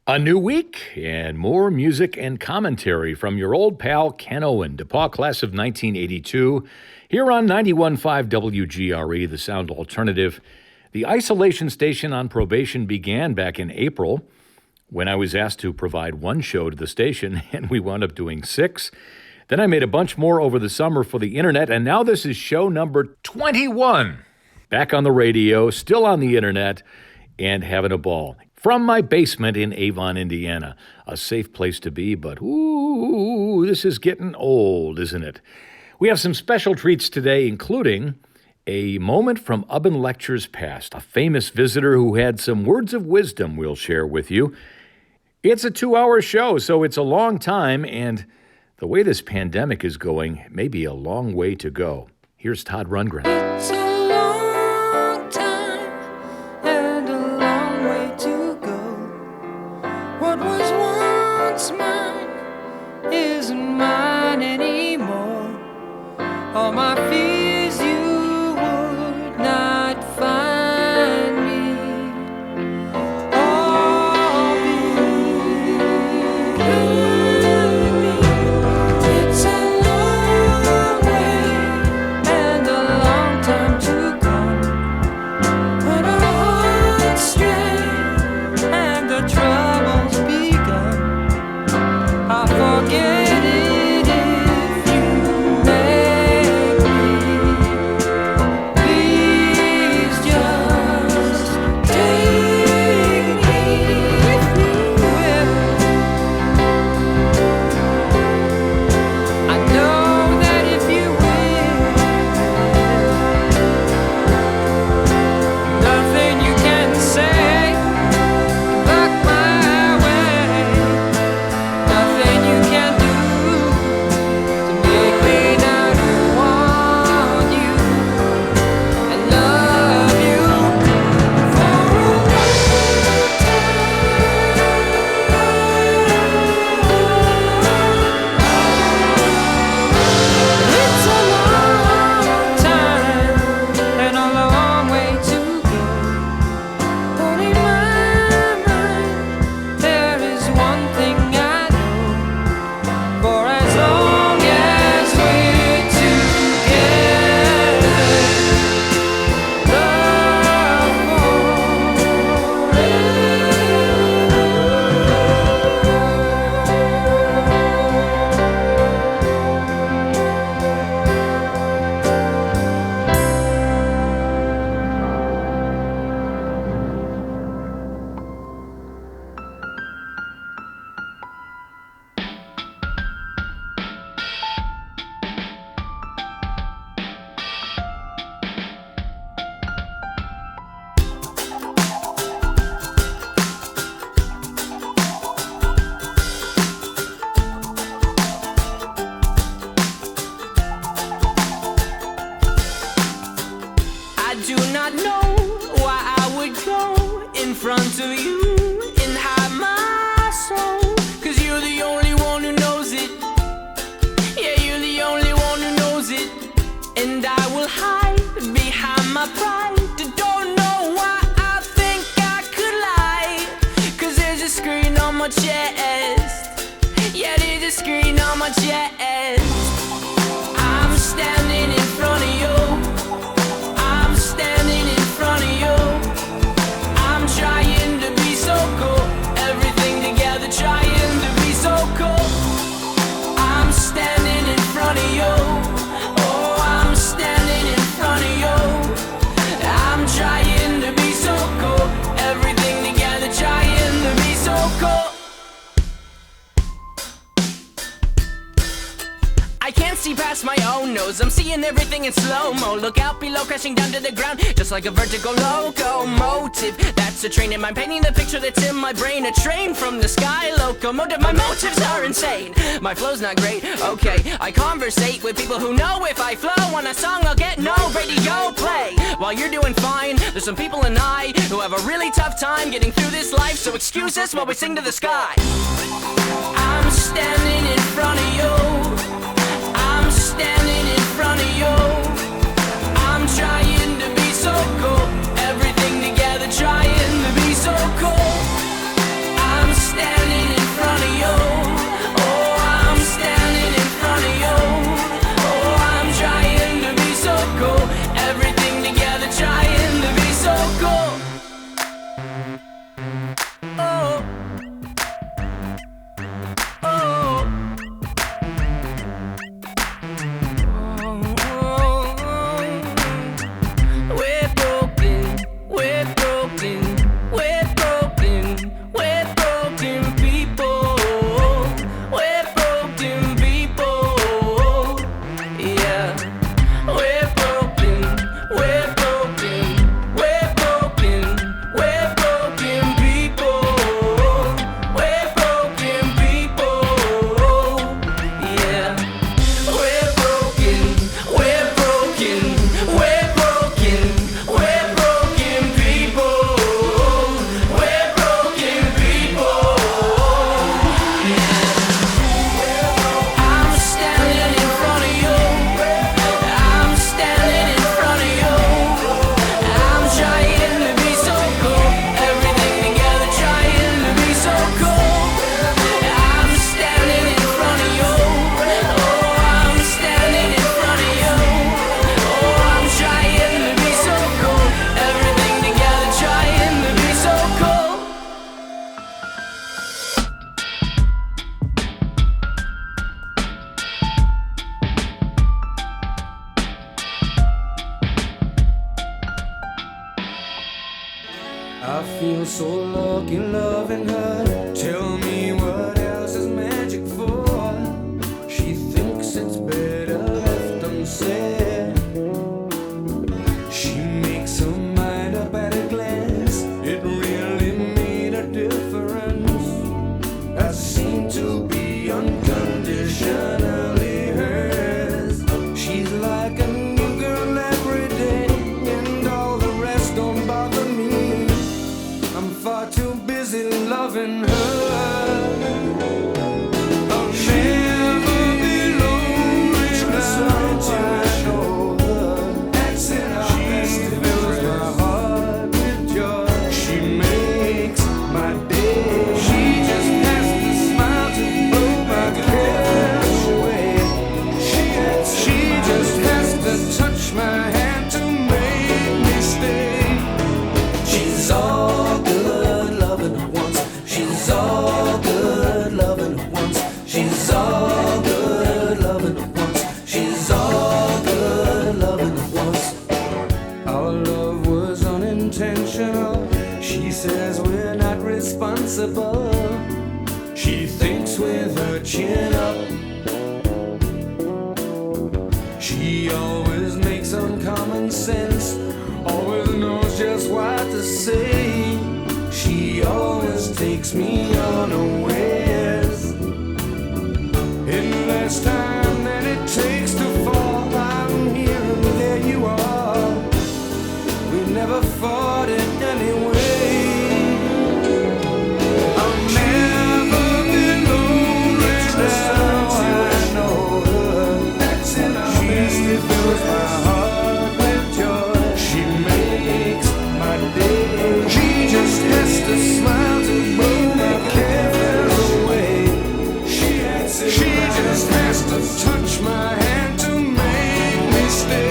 A new week and more music and commentary from your old pal Ken Owen, DePaul class of 1982, here on 91.5 WGRE, the Sound Alternative. The isolation station on probation began back in April when I was asked to provide one show to the station, and we wound up doing 6. Then I made a bunch more over the summer for the internet, and now this is show number 21. Back on the radio, still on the internet, and having a ball. From my basement in Avon, Indiana. A safe place to be, but ooh, this is getting old, isn't it? We have some special treats today, including a moment from Ubben Lectures past, a famous visitor who had some words of wisdom we'll share with you. It's a 2-hour show, so it's a long time, and the way this pandemic is going, may be a long way to go. Here's Todd Rundgren. It's a long time and a long way to go. What was once mine isn't mine anymore. All my fears you would not find me. All behind me. It's a long way and a long time to go. When our hearts stray and the troubles begun, I'll forget it if you make me. Please just take me if you will. I know that if you will, nothing you can say can block my way. Nothing you can do to make me not want you and love you for a long time. It's a long time and a long way to go. But in my mind, there is one thing I know. For as long as we're together, love I do not know why I would go in front of you and hide my soul. 'Cause you're the only one who knows it. Yeah, you're the only one who knows it. And I will hide behind my pride. Don't know why I think I could lie. 'Cause there's a screen on my chest. Yeah, there's a screen on my chest. I'm standing in front of you. I'm standing in front of you. I'm trying to be so cool. Everything together, trying to be so cool. I'm standing in front of you. Oh, I'm standing in front of you. I'm trying to be so cool. Everything together, trying to be so cool. I can't see past my own nose. I'm seeing everything in slow-mo. Look out below, crashing down to the ground, just like a vertical locomotive. That's a train in my painting the picture that's in my brain. A train from the sky, locomotive. My motives are insane. My flow's not great, okay. I conversate with people who know if I flow on a song, I'll get no radio play. While you're doing fine, there's some people and I who have a really tough time getting through this life. So excuse us while we sing to the sky. I'm standing in front of you. I'm standing in front of you. I'm trying to be so cool. Everything together, trying to be so cool. I'm standing so lucky loving her. Tell me what else is magic for. She thinks it's better left unsaid. She makes her mind up at a glance. It really made a difference. I seem to be unconditionally hers. She's like a new girl every day, and all the rest don't bother me. I'm far too busy loving her. I'll never be lonely now. I know her. She fills my heart with joy. She makes my day. She just has to smile to blow my cares away. She just has to touch my hand to make me stay. She's all good loving her once. She's all good loving her once. She's all good loving her once. She's all good loving her once. Our love was unintentional. She says we're not responsible. She thinks with her chin up. She always makes uncommon sense. Always knows just what to say. She always takes me unawares. In less time than it takes to fall, I'm here and there you are. We never fought it anyway. I'll never be lonely now. I know her. She fills my heart with joy. She makes my day. She just has to smile to blow my cares away. She just has to touch my hand to make me stay.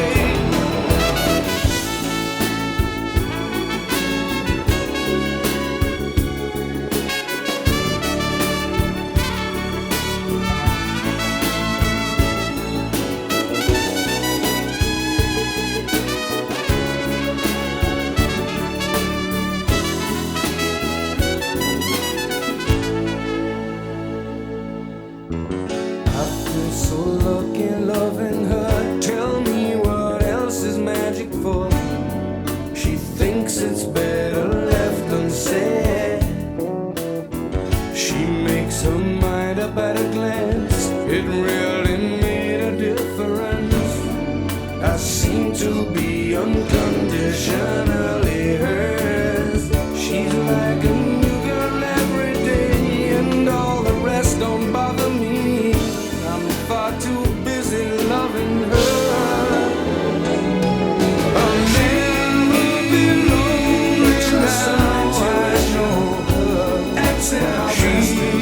I feel so lucky loving her. Tell me what else is magic for. She thinks it's better left unsaid. She makes her mind up at a glance. It really made a difference. I seem to be unconditionally hers. She's like a new girl every day, and all the rest don't bother me. I'm far too busy loving her. I'll never be lonely now. I know her. She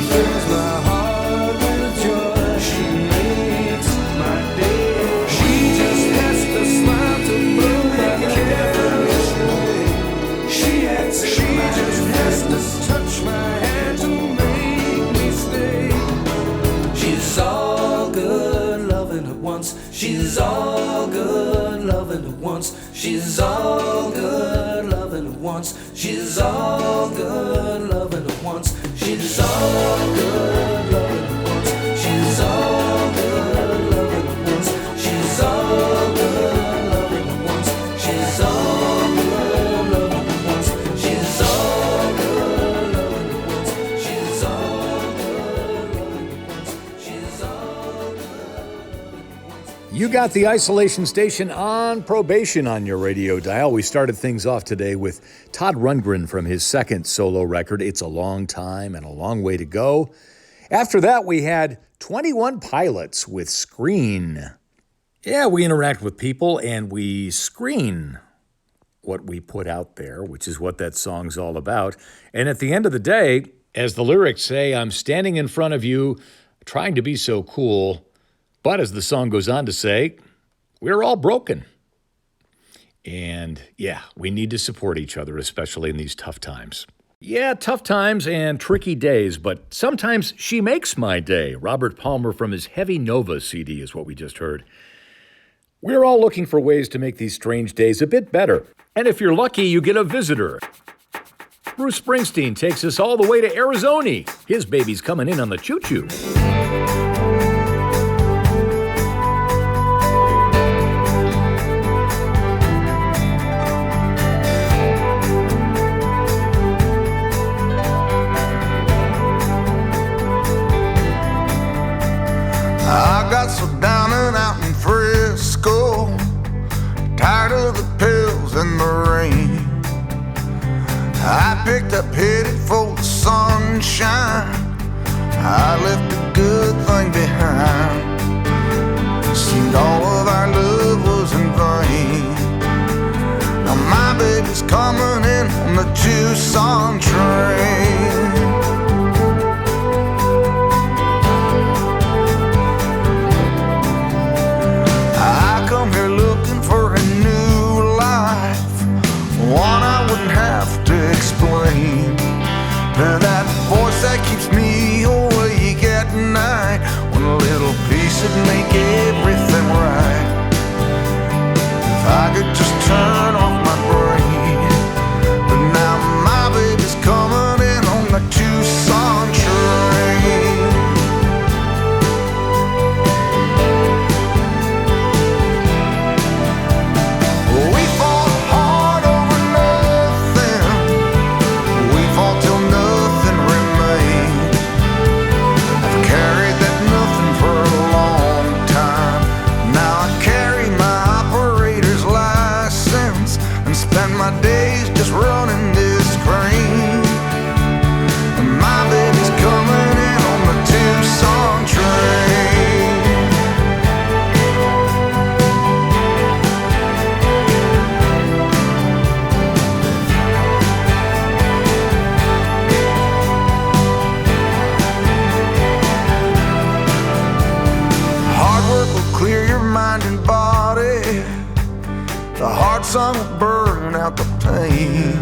fills my heart with joy. She makes my day. She just has to smile to blow my cares away. She just has to touch my hand to make me stay. She's all good loving her once. She's all good loving her once. She's all good loving her once. She's all good loving her once. She's all good loving her once. She's all good loving her once. She's all good loving her once. She's all good loving her once. She's all good loving her once. She's all good loving her once. She's all good. You got the Isolation Station on Probation on your radio dial. We started things off today with Todd Rundgren from his second solo record, It's a Long Time and a Long Way to Go. After that, we had 21 Pilots with Screen. Yeah, we interact with people and we screen what we put out there, which is what that song's all about. And at the end of the day, as the lyrics say, I'm standing in front of you, trying to be so cool. But as the song goes on to say, we're all broken. And yeah, we need to support each other, especially in these tough times. Yeah, tough times and tricky days, but sometimes she makes my day. Robert Palmer from his Heavy Nova CD is what we just heard. We're all looking for ways to make these strange days a bit better. And if you're lucky, you get a visitor. Bruce Springsteen takes us all the way to Arizona. His baby's coming in on the choo-choo. I got so down and out in Frisco, tired of the pills and the rain. I picked up headed for the sunshine. I left a good thing behind. Seemed all of our love was in vain. Now my baby's coming in on the Tucson train. Come here looking for a new life, one I wouldn't have to explain. To that voice that keeps me awake at night, when a little piece would make everything right. If I could just turn off my brain. But now my baby's coming in on the Tucson train. Running this crane. My baby's coming in on the Tucson train. Hard work will clear your mind and body. The hard sun will burn out the pain.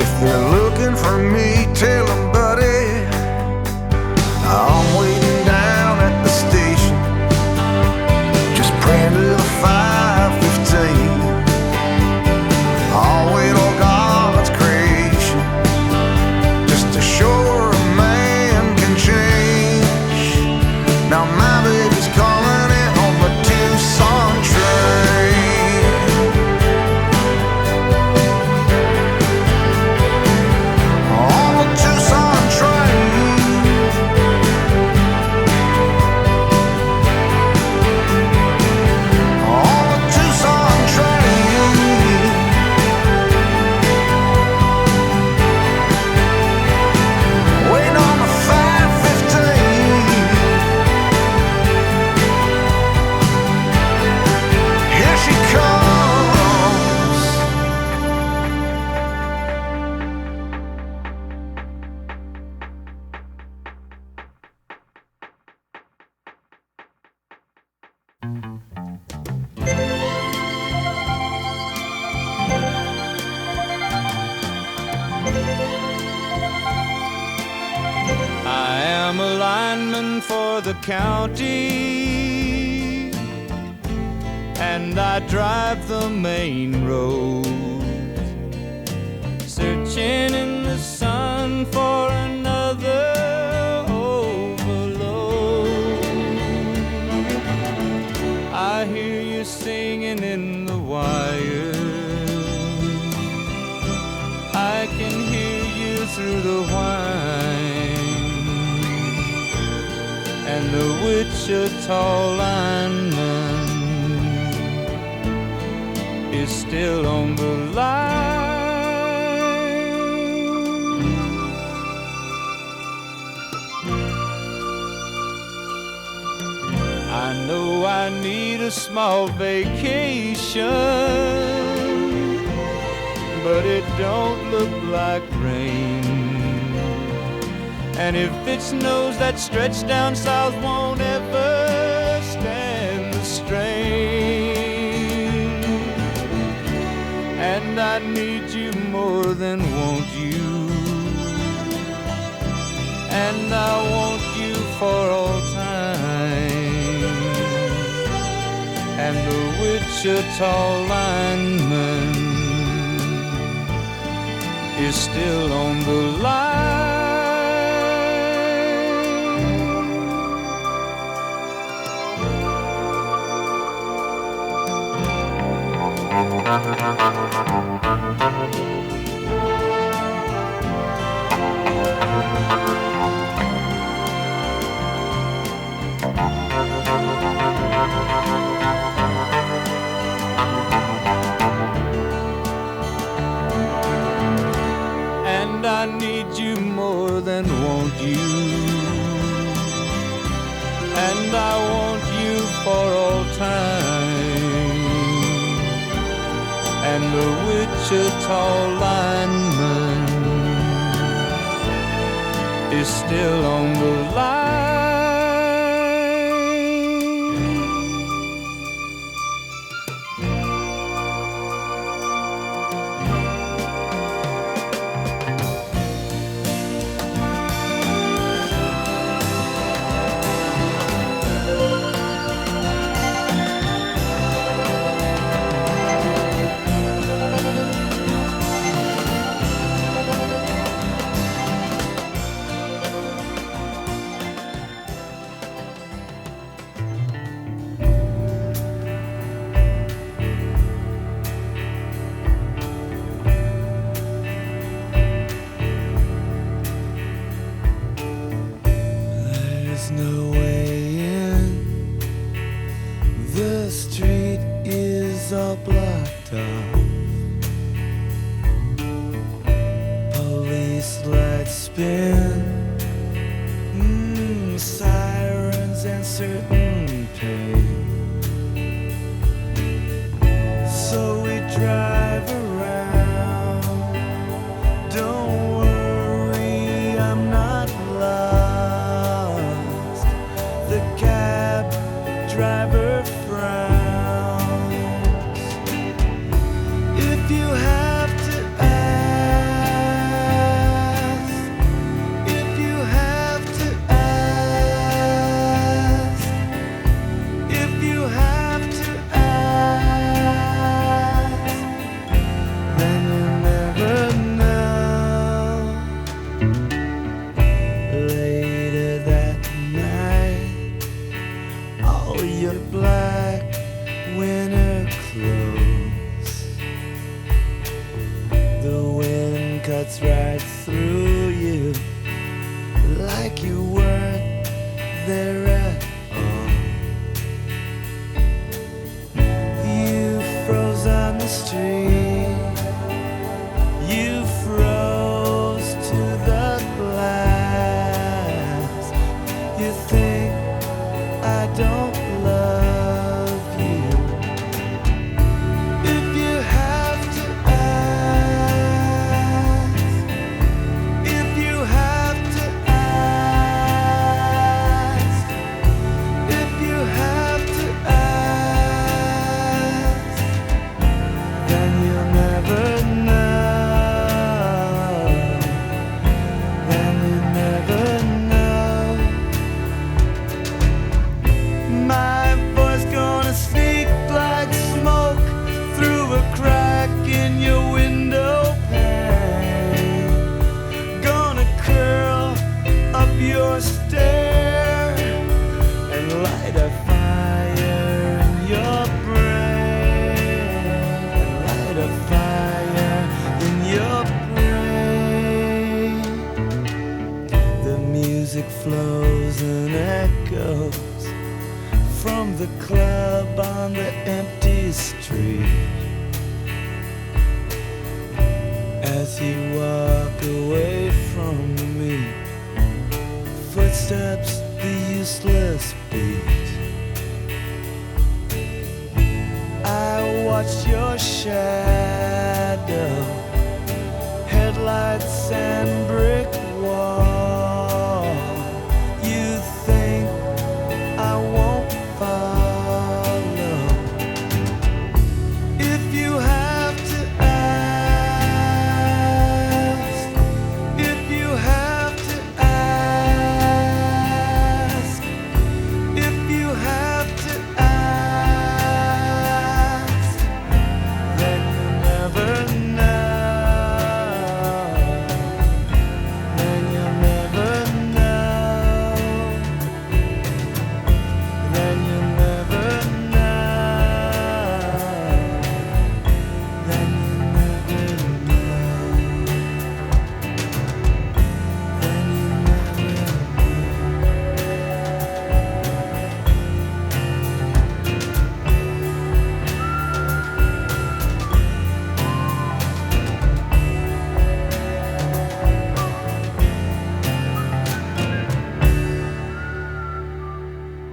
If they're looking for me, tell them, buddy, I'm waiting down at the station, just praying to the 5:15. I'll wait on God's creation, just to show her a man can change. Now my baby's coming in on the Tucson train. County, and I drive the main road, searching in the sun for another overload. I hear you singing in the wire, I can hear you through the whine, and the Wichita lineman is still on the line. I know I need a small vacation, but it don't look like rain. And if it snows, that stretch down south won't ever stand the strain. And I need you more than want you, and I want you for all time. And the Wichita lineman is still on the line. And I need you more than want you, and I want you for all time. And the Wichita lineman is still on the line. There's no way in. The street is all blocked off. Police lights spin, sirens and certain pain. So we drive around. Don't worry, I'm not lost. The cab driver frowns. If you have to ask, if you have to ask, if you have to ask, then you'll never know. Later that night, all your black winter clothes, the wind cuts right through you like you weren't there at all. You froze on the street, you froze to the glass. You think I don't love you. If you have to ask, if you have to ask, if you have to ask, then you'll never know. Then you'll never know. My voice gonna sneak like smoke through a crack in your window pane. Gonna curl up your stair and light a fire in your brain. And light a fire in your brain. The music flows and echoes from the club on the empty street. As you walk away from me, footsteps the useless beat. I watched your shadow, headlights and brick wall. You think I won't follow. If you have to ask, if you have to ask, if you have to ask, then you'll never know.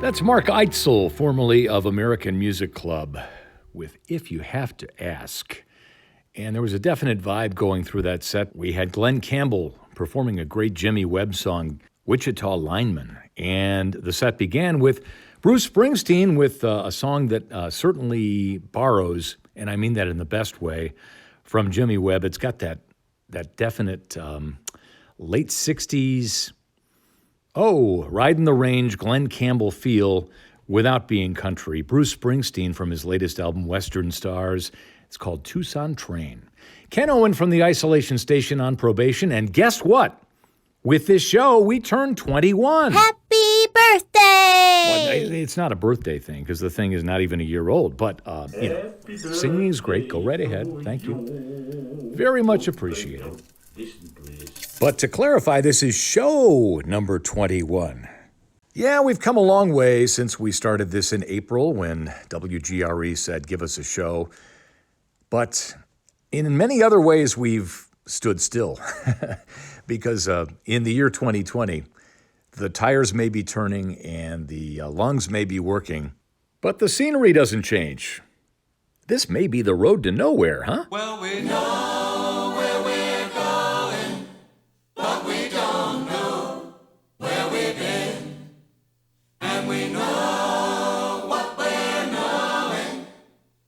That's Mark Eitzel, formerly of American Music Club, with If You Have to Ask. And there was a definite vibe going through that set. We had Glenn Campbell performing a great Jimmy Webb song, Wichita Lineman. And the set began with Bruce Springsteen with a song that certainly borrows, and I mean that in the best way, from Jimmy Webb. It's got that definite late 60s, Riding the Range, Glenn Campbell feel without being country. Bruce Springsteen from his latest album, Western Stars. It's called Tucson Train. Ken Owen from the Isolation Station on probation. And guess what? With this show, we turned 21. Happy birthday! Well, it's not a birthday thing because the thing is not even a year old. But, singing is great. Go right ahead. Thank you. Very much appreciated. But to clarify, this is show number 21. Yeah, we've come a long way since we started this in April when WGRE said, give us a show. But in many other ways, we've stood still because in the year 2020, the tires may be turning and the lungs may be working, but the scenery doesn't change. This may be the road to nowhere, huh? Well, we know where we're going, but we don't know where we've been. And we know what we're knowing,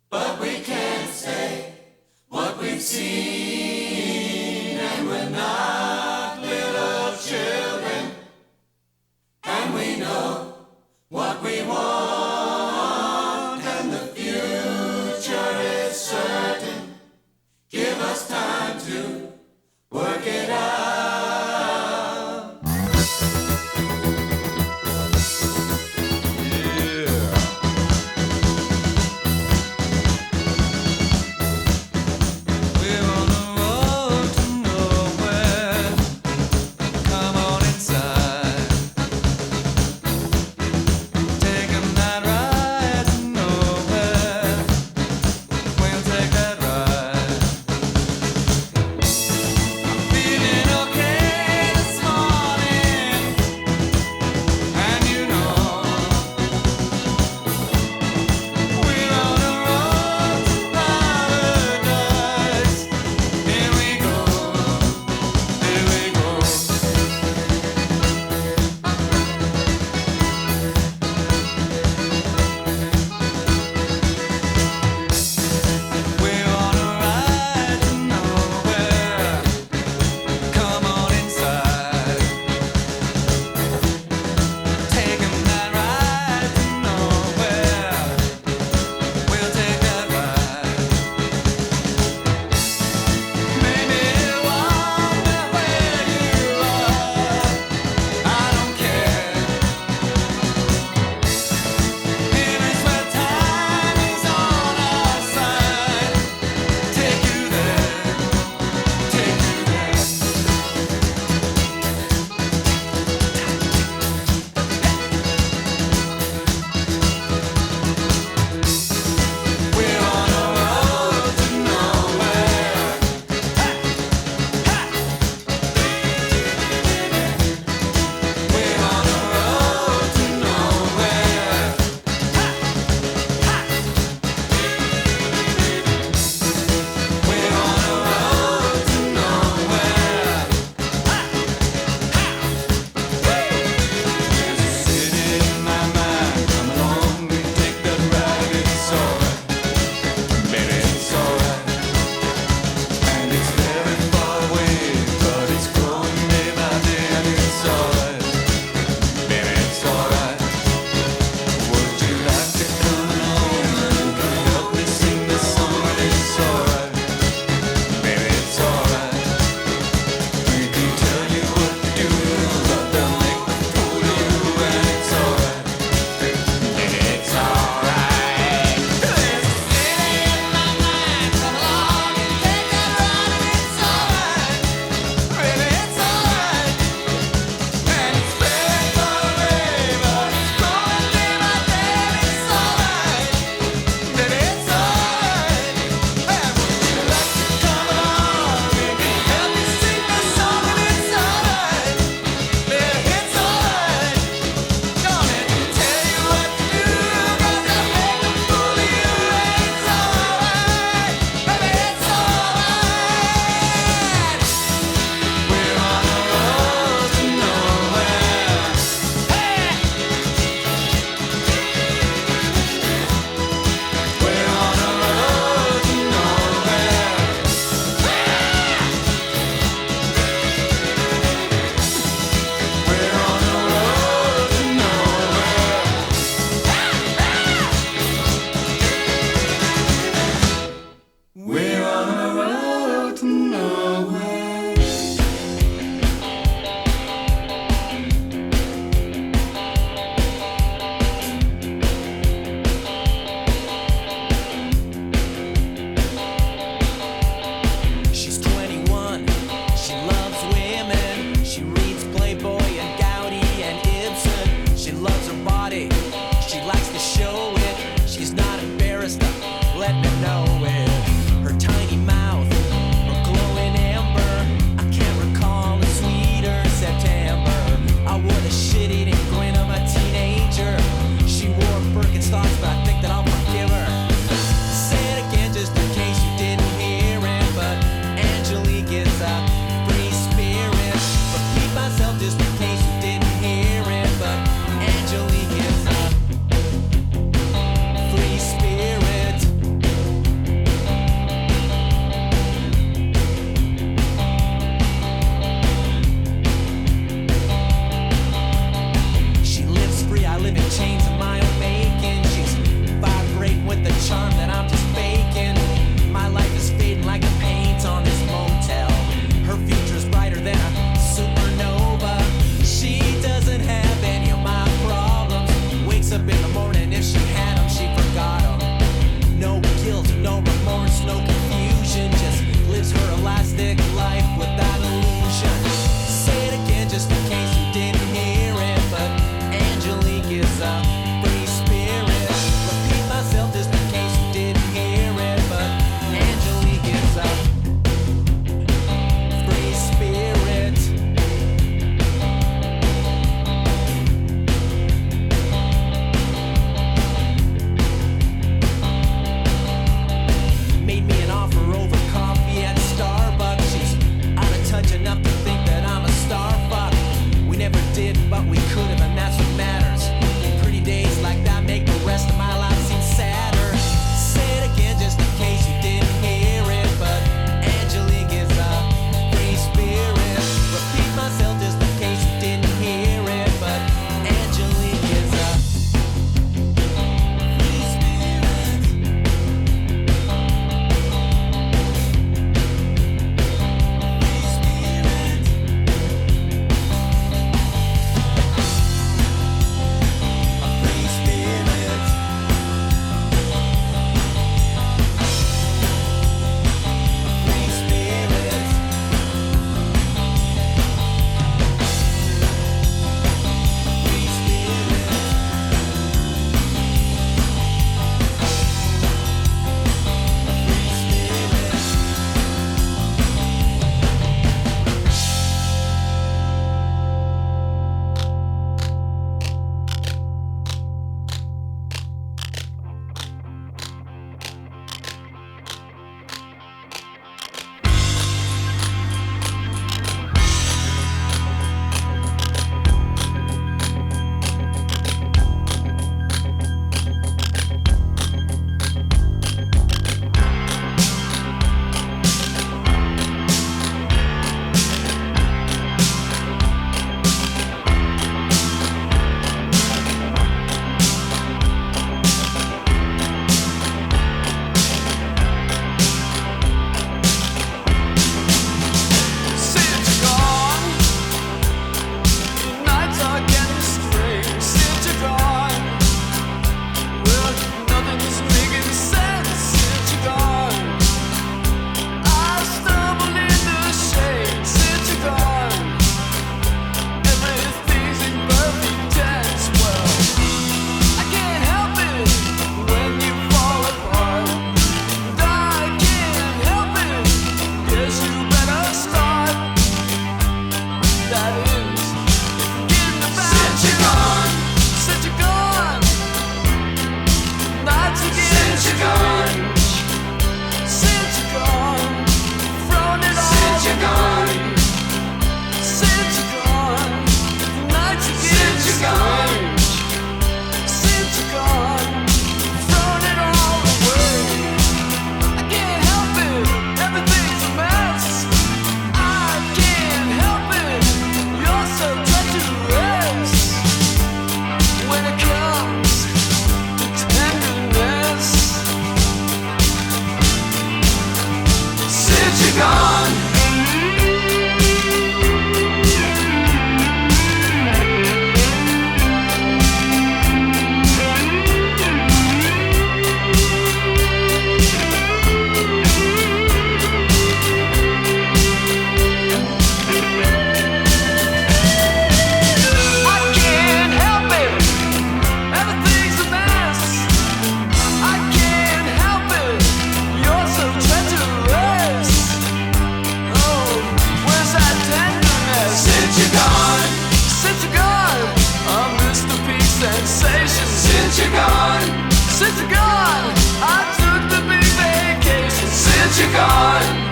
but we can't say what we've seen. And we're not little children, and we know what we want, and the future is certain. Give us but we could have, and that's what matters. Pretty days like that make the rest of my life seem sadder. Say it again just in case you didn't hear it, but Angelique is a free spirit. Repeat myself just in case you didn't hear it, but Angelique is a free spirit. Free spirit. A free spirit. Free spirit. Free spirit. Free spirit. Since you're gone, nights are getting strange. Since you're gone, well, nothing's making sense. Since you're gone, I stumble into shame. Since you're gone, everything's in perfect tense. Well, I can't help it when you fall apart. And I can't help it. Guess you better start. That is, getting about since you're gone. Since you're gone, nights are getting strange. Since you're gone, thrown it all since you're gone. Since you're gone, nights are getting strange. Since you're gone, thrown it all away. I can't help it, everything's a mess. I can't help it, you're so treacherous. When it comes to tenderness, since you're gone. I can't help it, everything's a mess. I can't help it, you're so treacherous. Oh, where's that tenderness? Since you're gone. Since you're gone, I missed the peak sensation. Since you're gone. Since you're gone, I took the big vacation. Since you're gone,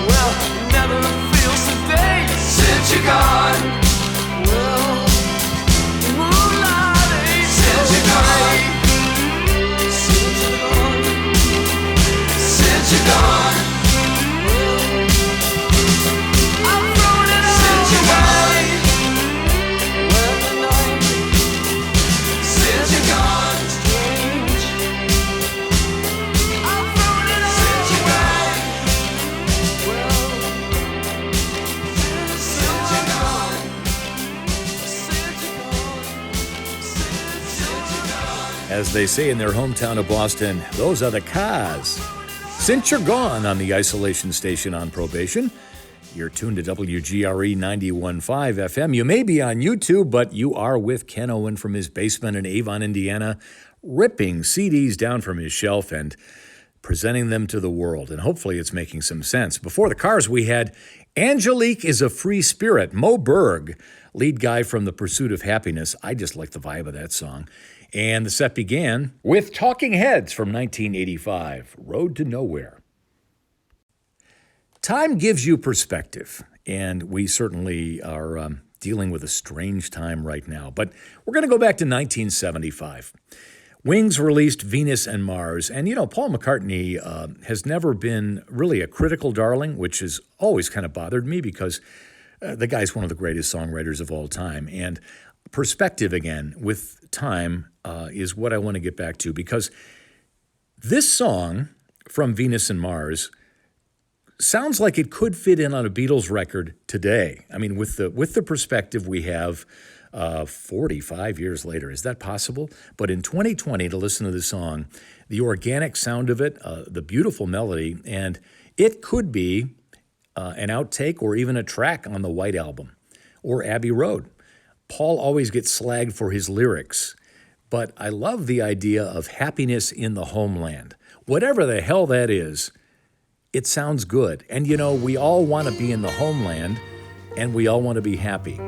well, never feel sedate. Since you're gone, well, moonlight ain't since you're gone. Since you're gone. Since you're gone. I've thrown it all since you're gone. Well, the night since you're gone. Strange. I've thrown it all since you're gone. Well, since you're gone. Since you're gone. Since you're gone. As they say in their hometown of Boston, those are the cars. Since you're gone on the isolation station on probation, you're tuned to WGRE 91.5 FM. You may be on YouTube, but you are with Ken Owen from his basement in Avon, Indiana, ripping CDs down from his shelf and presenting them to the world. And hopefully it's making some sense. Before the cars, we had Angelique is a Free Spirit, Mo Berg, lead guy from The Pursuit of Happiness. I just like the vibe of that song. And the set began with Talking Heads from 1985, Road to Nowhere. Time gives you perspective, and we certainly are dealing with a strange time right now. But we're going to go back to 1975. Wings released Venus and Mars, and Paul McCartney has never been really a critical darling, which has always kind of bothered me because the guy's one of the greatest songwriters of all time. And perspective, again, with time is what I want to get back to, because this song from Venus and Mars sounds like it could fit in on a Beatles record today. I mean, with the perspective we have 45 years later. Is that possible? But in 2020, to listen to the song, the organic sound of it, the beautiful melody, and it could be an outtake or even a track on the White Album or Abbey Road. Paul always gets slagged for his lyrics, but I love the idea of happiness in the homeland. Whatever the hell that is, it sounds good. And we all want to be in the homeland, and we all want to be happy.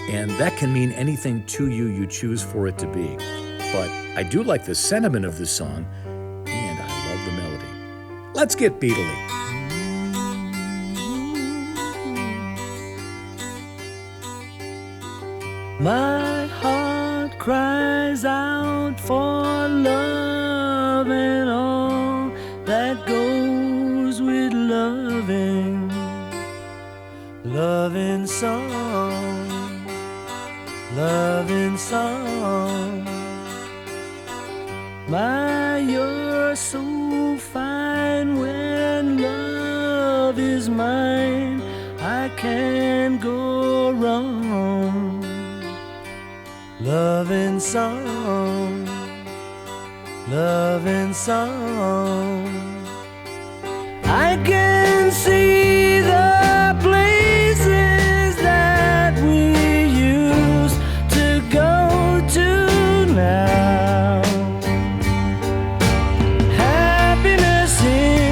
And that can mean anything to you you choose for it to be. But I do like the sentiment of this song, and I love the melody. Let's get Beatly. My heart cries out for love and all that goes with loving. Loving song, loving song. My, you're so fine when love is mine. I can't go wrong. Loving song, loving song. I can see the places that we used to go to now. Happiness in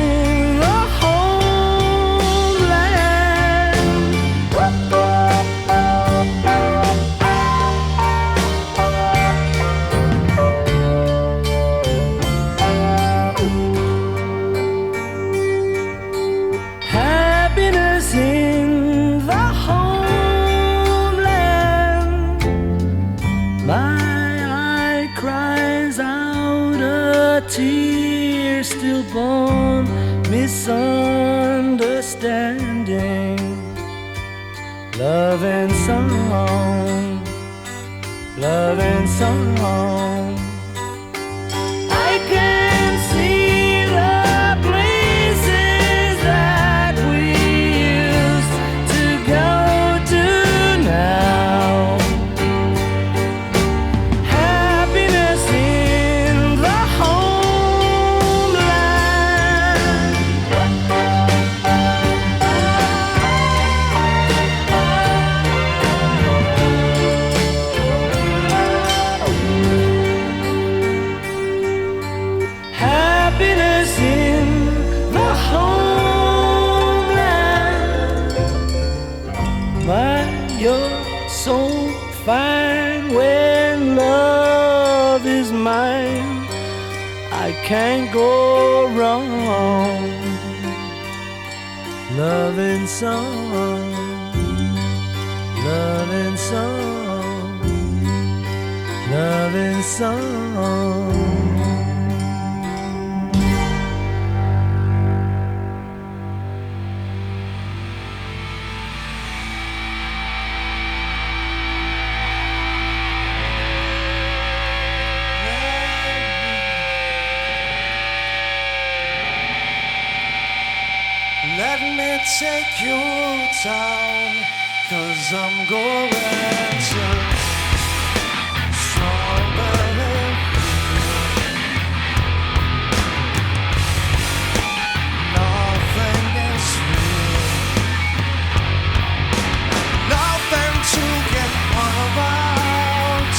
the tears stillborn, misunderstanding. Loving song, loving song. I can see the places that we used to go to now. Happiness in the homeland. Happiness in the homeland. My, you're so fine when love is mine. I can't go wrong. Loving song, loving song, loving song. Let me take you down, 'cause I'm going to strawberry. Nothing is real, nothing to get on about.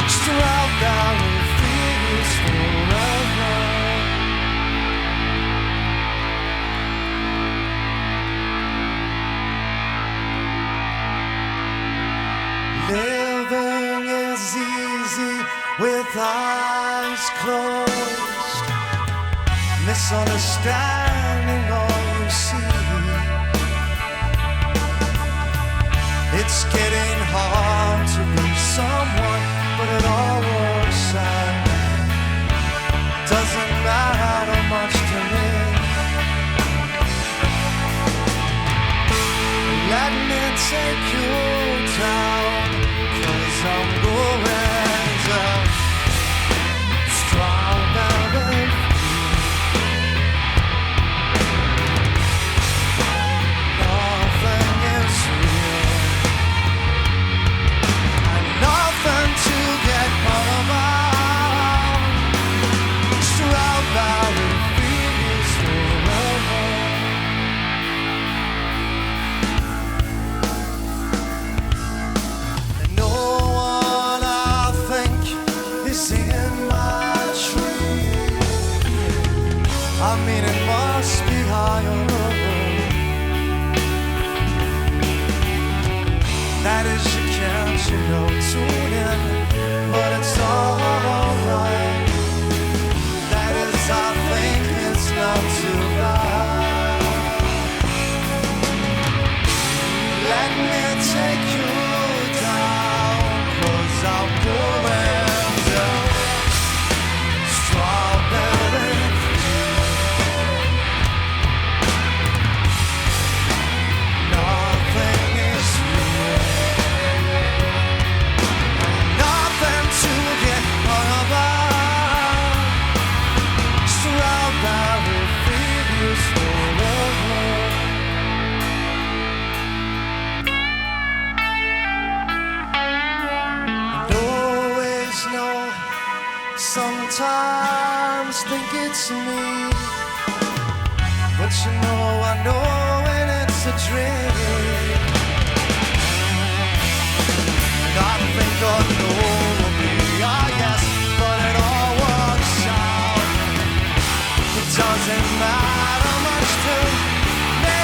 Just around down and feels forever. Living is easy with eyes closed. Misunderstanding all you see. It's getting hard to be someone, but it all works out. Doesn't matter much to me. Let me take you down, 'cause I'm going down. Strawberry nothing is real, and nothing to get hung about. Strawberry fields forever. And no one I think is in my tree. I mean, it must be higher above. That is, you can't, you know, tune in, but it's all alright. That is, I think it's not too bad. Let me take you down, 'cause I'm going down. Strawberry nothing is real, nothing to get hung about. Strawberry fields forever. And always know, sometimes think it's me, but you know I know when it's a dream. And I think God will be, ah yes, but it all works out. It doesn't matter much to me.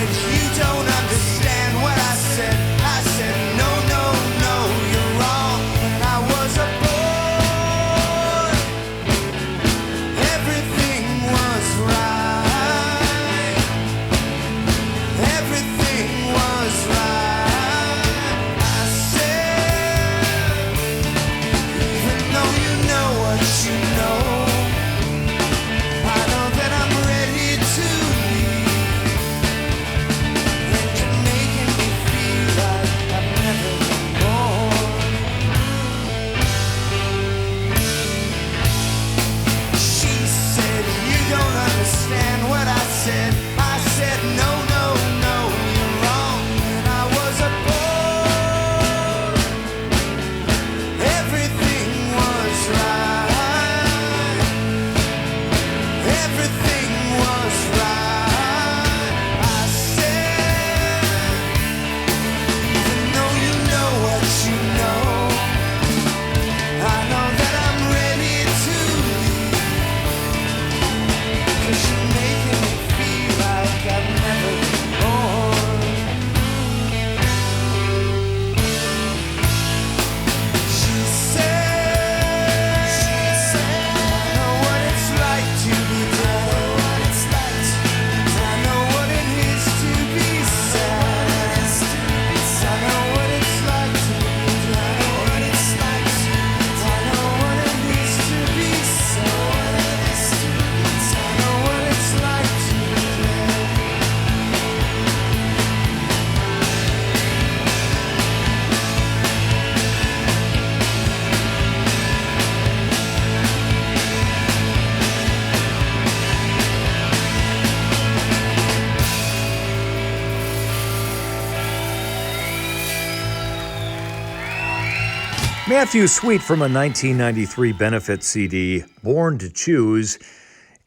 said, you don't understand what I said. I said, no, no, no, you're wrong. When I was a boy, everything was right. Everything was right. I said, even though you know what you know, I know that I'm ready to leave. And you're making me feel like I've never been born. She said, you don't understand what I said. I said, no, no, no, you're wrong. When I was a boy, everything was right. Everything was right. I said, even though you know what you know, I know that I'm ready to leave. 'Cause you're making me feel like I've never been born. She said, I know what it's like to be down. I know what it is to be sad. I know what it's like to be down. I know what it is to be sad. I know what it's like to be dead. Matthew Sweet from a 1993 benefit CD, Born to Choose,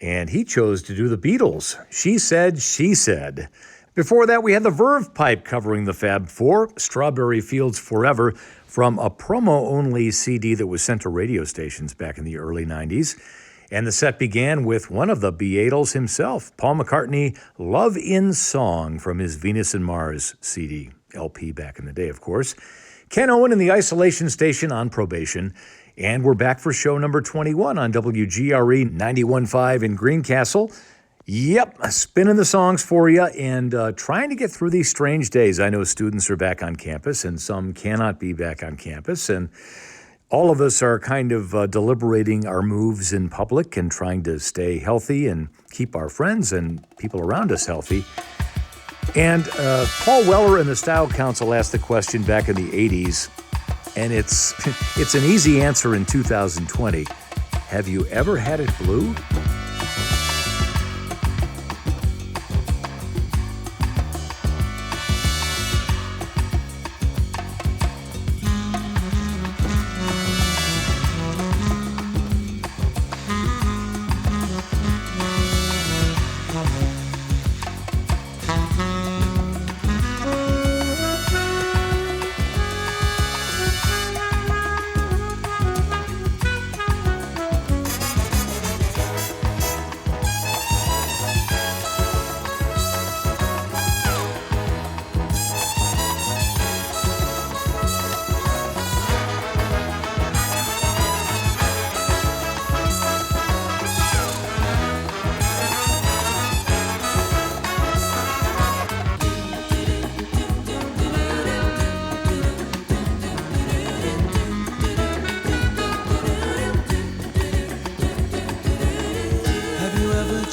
and he chose to do the Beatles. She Said, She Said. Before that, we had the Verve Pipe covering the Fab Four, Strawberry Fields Forever, from a promo-only CD that was sent to radio stations back in the early 90s. And the set began with one of the Beatles himself, Paul McCartney, Love in Song, from his Venus and Mars CD, LP back in the day, of course. Ken Owen in the Isolation Station on probation. And we're back for show number 21 on WGRE 91.5 in Greencastle. Yep, spinning the songs for you and trying to get through these strange days. I know students are back on campus and some cannot be back on campus. And all of us are kind of deliberating our moves in public and trying to stay healthy and keep our friends and people around us healthy. And Paul Weller in the Style Council asked the question back in the 80s, and it's an easy answer in 2020. Have you ever had it blue?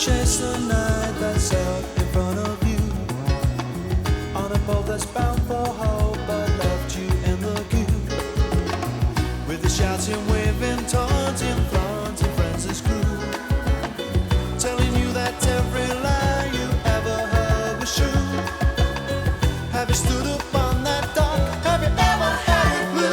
chase the night that's out in front of you, on a boat that's bound for hope but left you in the queue, with the shouting, waving, taunting, flaunting friends as crew, telling you that every lie you ever heard was true. Have you stood up on that dock? Have you ever had it blue?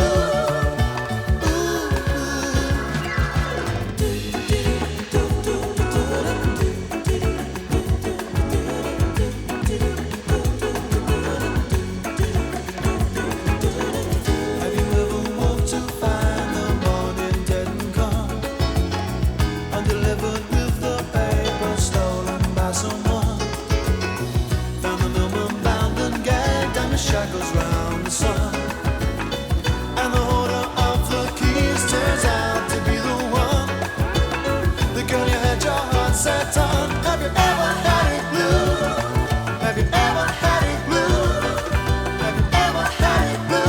Undelivered with the paper stolen by someone. Found the number cycles round the sun, and the holder of the keys turns out to be the one, the girl you had your heart set on. Have you ever had it blue? Have you ever had it blue? Have you ever had it blue?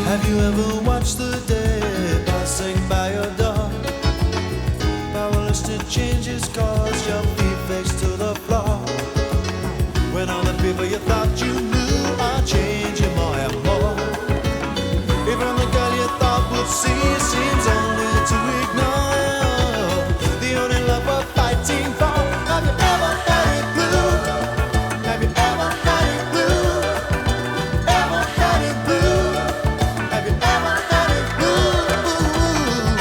Have you ever watched the day passing by your door? Powerless to change his cause, your feet face to the floor. When all the people you thought you knew are changing more and more. Even the girl you thought would see seems only to ignore the only love we're fighting for. Have you ever had it blue? Have you ever had it blue? Ever had it blue? Have you ever had it blue?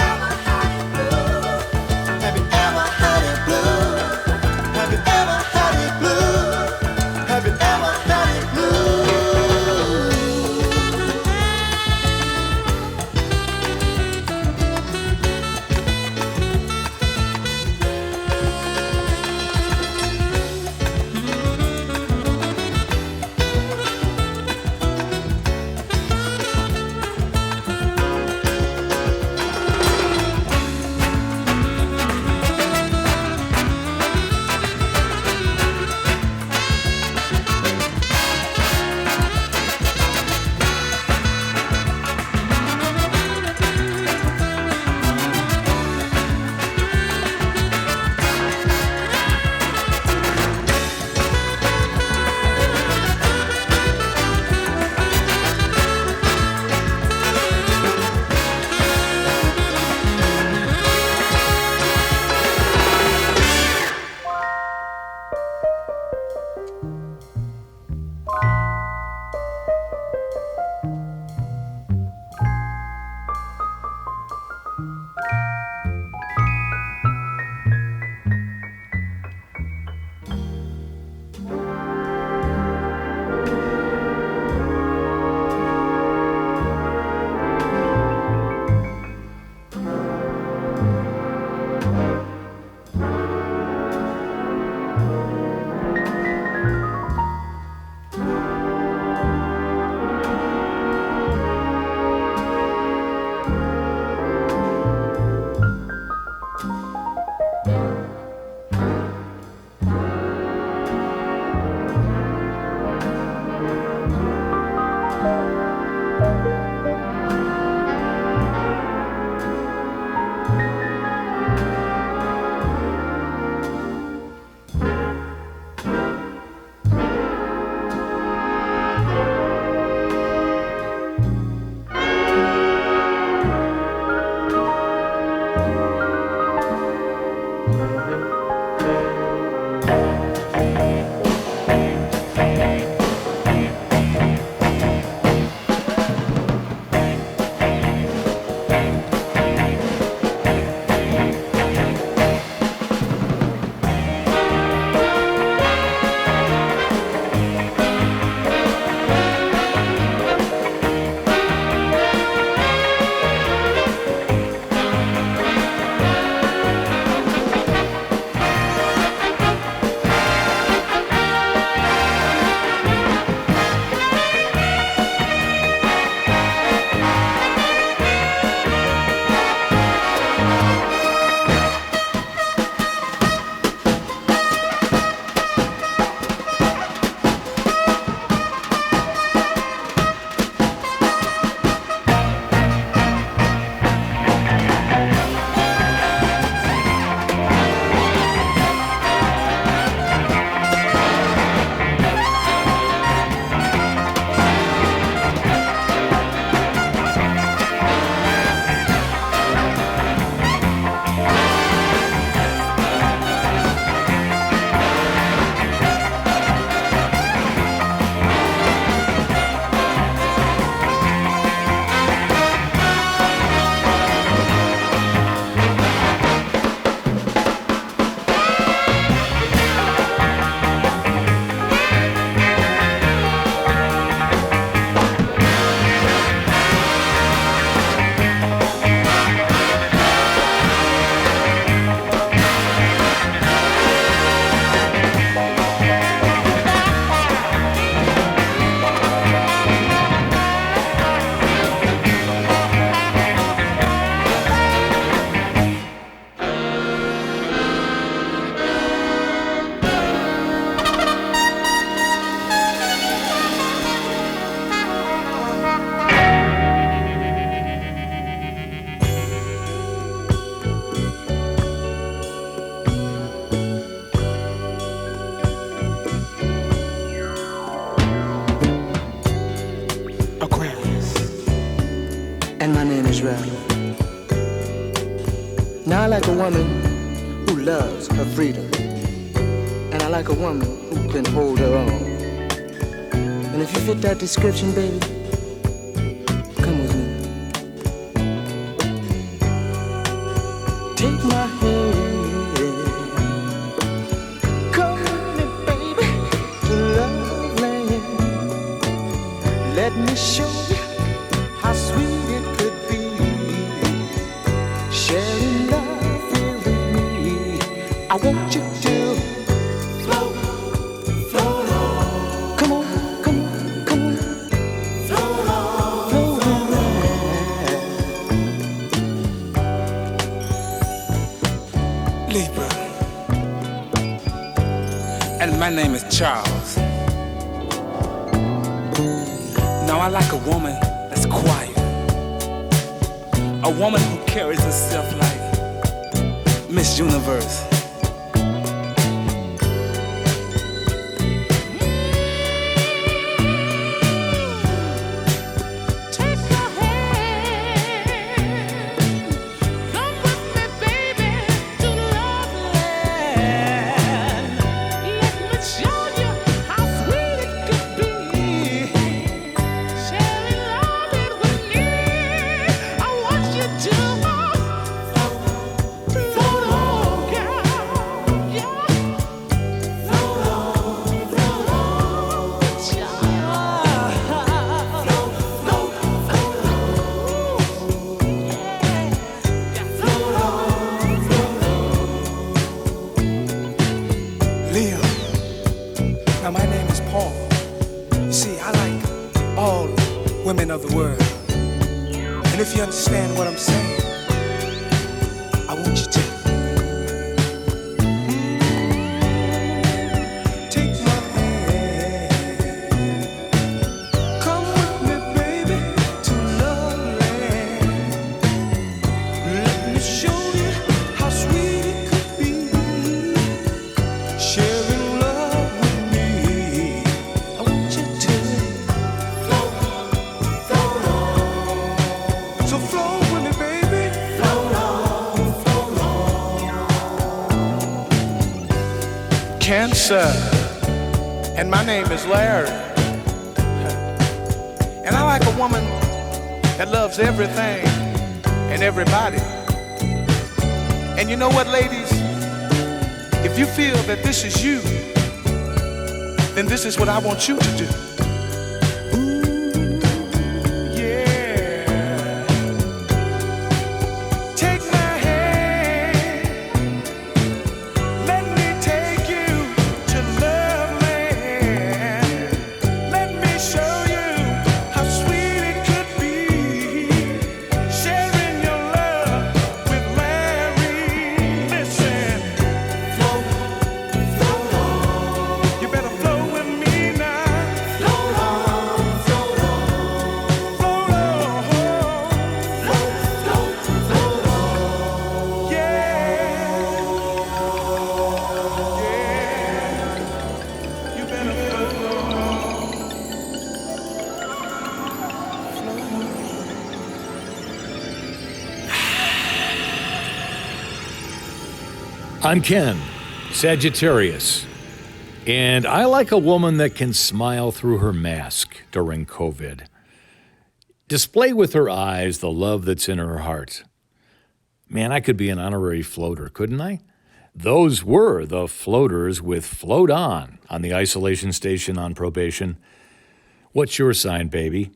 and my name is Ralph. Now I like a woman who loves her freedom, and I like a woman who can hold her own. And if you fit that description, baby, come with me. Take my hand, come with me, baby, to love land. Let me show you how sweet it could be, sharing love here with me. I want you to float, float on. Come on, come on, come on. Float on, float on. Libra. And my name is Charles. Now I like a woman that's quiet, a woman who carries herself like Miss Universe. Take my hand, come with me, baby, to love land. Let me show you how sweet it could be, sharing love it with me. I want you to float on, girl, yeah. Float on, child. Leo. Now my name is Paul. You see, I like all women of the world. And if you understand what I'm saying, I want you to take my hand. Come with me, baby, to love land. Let me show you how sweet it could be, sharing love with me. I want you to float, float on. So float with me, baby. Float on, float on. Cancer, and my name is Larry. And I like a woman that loves everything and everybody. And you know what, ladies? If you feel that this is you, then this is what I want you to do. Yeah. Take my hand. Let me take you to love land. Let me show you how sweet it could be, sharing your love with Larry. Listen, float, float on. You better flow with me now. Float on, float on. Float on. Float, float, float on. Yeah. Yeah. You better float on. I'm Ken, Sagittarius, and I like a woman that can smile through her mask during COVID. Display with her eyes the love that's in her heart. Man, I could be an honorary floater, couldn't I? Those were the floaters with Float On the isolation station on probation. What's your sign, baby?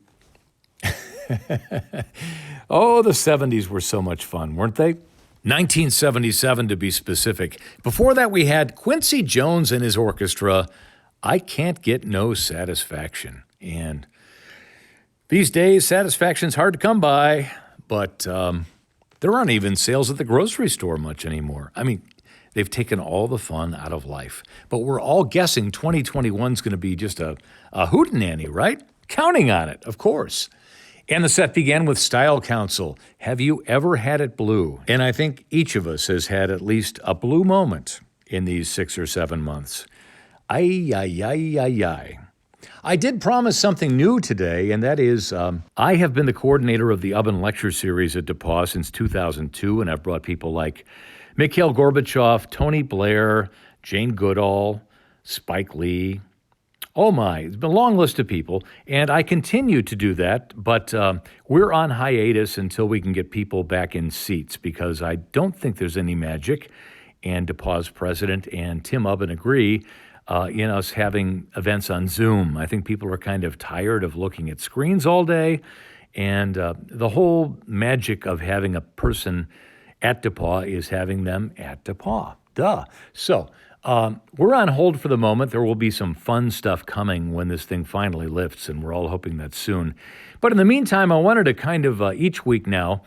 Oh, the 70s were so much fun, weren't they? 1977 to be specific. Before that, we had Quincy Jones and his orchestra, I Can't Get No Satisfaction. And these days, satisfaction's hard to come by, but there aren't even sales at the grocery store much anymore. I mean, they've taken all the fun out of life. But we're all guessing 2021 is going to be just a hootenanny, right? Counting on it, of course. And the set began with Style Council, Have You Ever Had It Blue? And I think each of us has had at least a blue moment in these 6 or 7 months. Ay, ay, ay, ay, ay. I did promise something new today, and that is I have been the coordinator of the Owen Lecture Series at DePauw since 2002, and I've brought people like Mikhail Gorbachev, Tony Blair, Jane Goodall, Spike Lee. Oh my, it's been a long list of people, and I continue to do that, but we're on hiatus until we can get people back in seats because I don't think there's any magic, and DePauw's president and Tim Owen agree in us having events on Zoom. I think people are kind of tired of looking at screens all day, and the whole magic of having a person at DePauw is having them at DePauw. Duh. So we're on hold for the moment. There will be some fun stuff coming when this thing finally lifts, and we're all hoping that soon. But in the meantime, I wanted to kind of each week now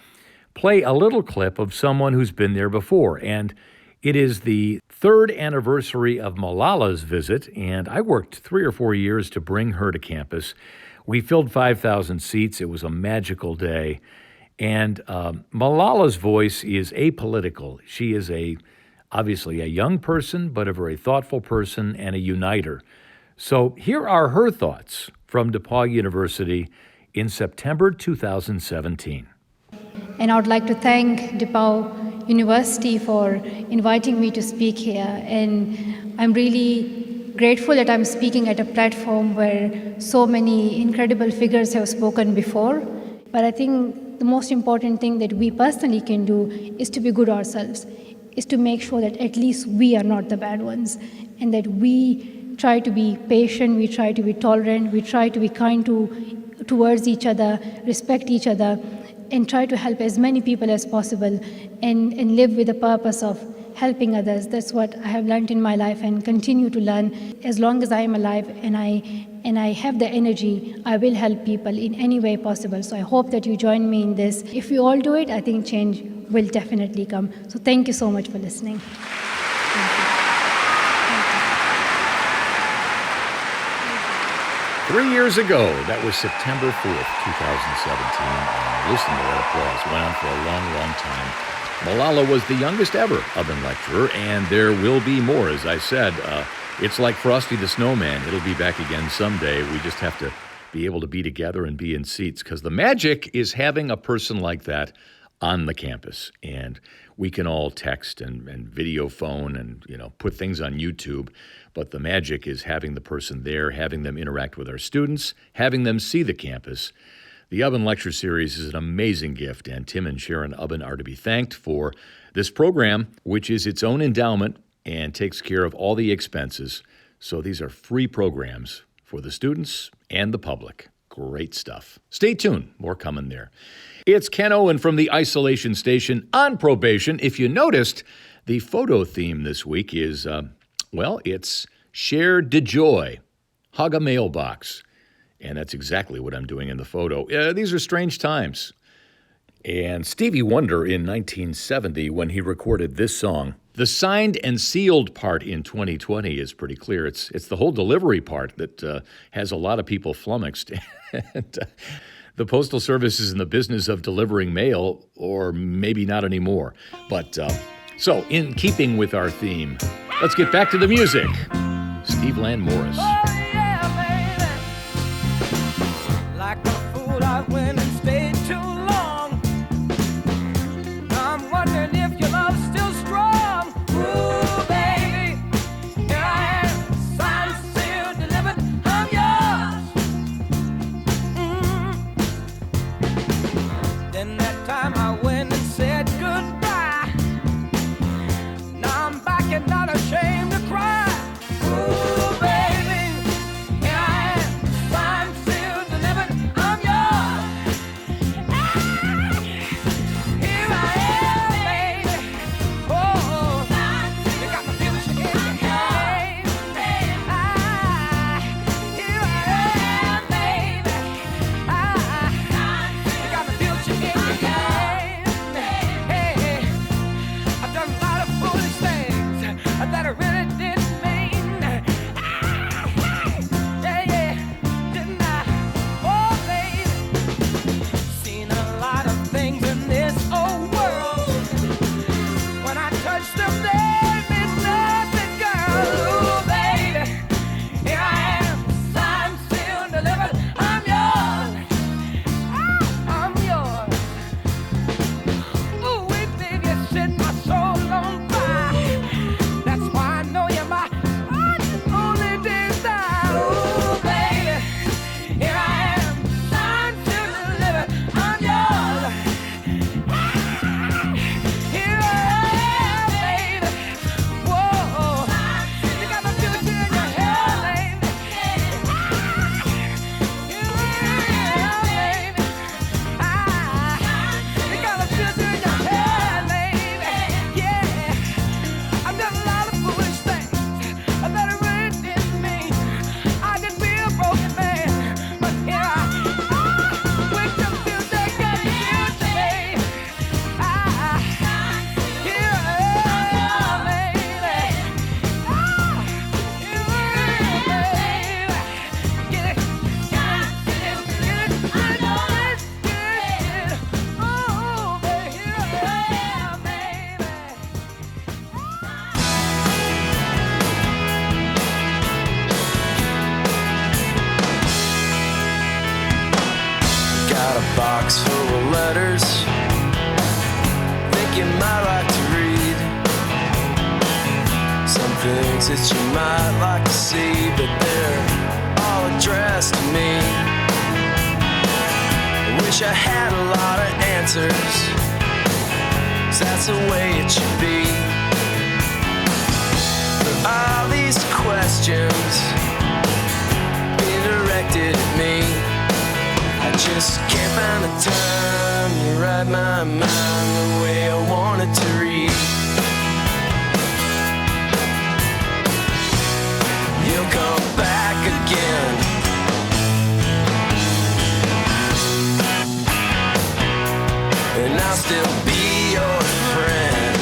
play a little clip of someone who's been there before, and it is the third anniversary of Malala's visit, and I worked 3 or 4 years to bring her to campus. We filled 5,000 seats. It was a magical day. And Malala's voice is apolitical. She is obviously a young person, but a very thoughtful person and a uniter. So here are her thoughts from DePauw University in September 2017. And I would like to thank DePauw University for inviting me to speak here. And I'm really grateful that I'm speaking at a platform where so many incredible figures have spoken before. But I think the most important thing that we personally can do is to be good ourselves, is to make sure that at least we are not the bad ones, and that we try to be patient, we try to be tolerant, we try to be kind towards each other, respect each other, and try to help as many people as possible and live with the purpose of helping others. That's what I have learned in my life and continue to learn. As long as I am alive and I have the energy, I will help people in any way possible. So I hope that you join me in this. If we all do it, I think change will definitely come. So thank you so much for listening. Thank you. 3 years ago, that was September 4th, 2017, and listen to that applause. Went on for a long, long time. Malala was the youngest ever Owen lecturer, and there will be more. As I said, it's like Frosty the Snowman. It'll be back again someday. We just have to be able to be together and be in seats, because the magic is having a person like that on the campus. And we can all text and video phone and, put things on YouTube. But the magic is having the person there, having them interact with our students, having them see the campus. The Owen Lecture Series is an amazing gift, and Tim and Sharon Owen are to be thanked for this program, which is its own endowment and takes care of all the expenses. So these are free programs for the students and the public. Great stuff. Stay tuned. More coming there. It's Ken Owen from the Isolation Station on probation. If you noticed, the photo theme this week is, it's Share DeJoy, Hug a Mailbox. And that's exactly what I'm doing in the photo. These are strange times. And Stevie Wonder in 1970, when he recorded this song, the signed and sealed part in 2020 is pretty clear. It's the whole delivery part that has a lot of people flummoxed. And, the Postal Service is in the business of delivering mail, or maybe not anymore. But so, in keeping with our theme, let's get back to the music. Steve Land Morris. Oh, yeah, baby. Like a fool, I went and stayed too long. I'm wondering if your love's still strong. Ooh, baby. Here I am, signed, sealed, delivered. I'm yours. Then that time I went and said goodbye. Now I'm back and not ashamed to cry. Ooh, baby, here I am, signed, sealed, delivered, I'm yours. box full of letters. Think you might like to read some things that you might like to see, but they're all addressed to me. I wish I had a lot of answers, 'cause that's the way it should be. But all these questions being directed at me, I just can't find the time to write my mind the way I want it to read. You'll come back again, and I'll still be your friend.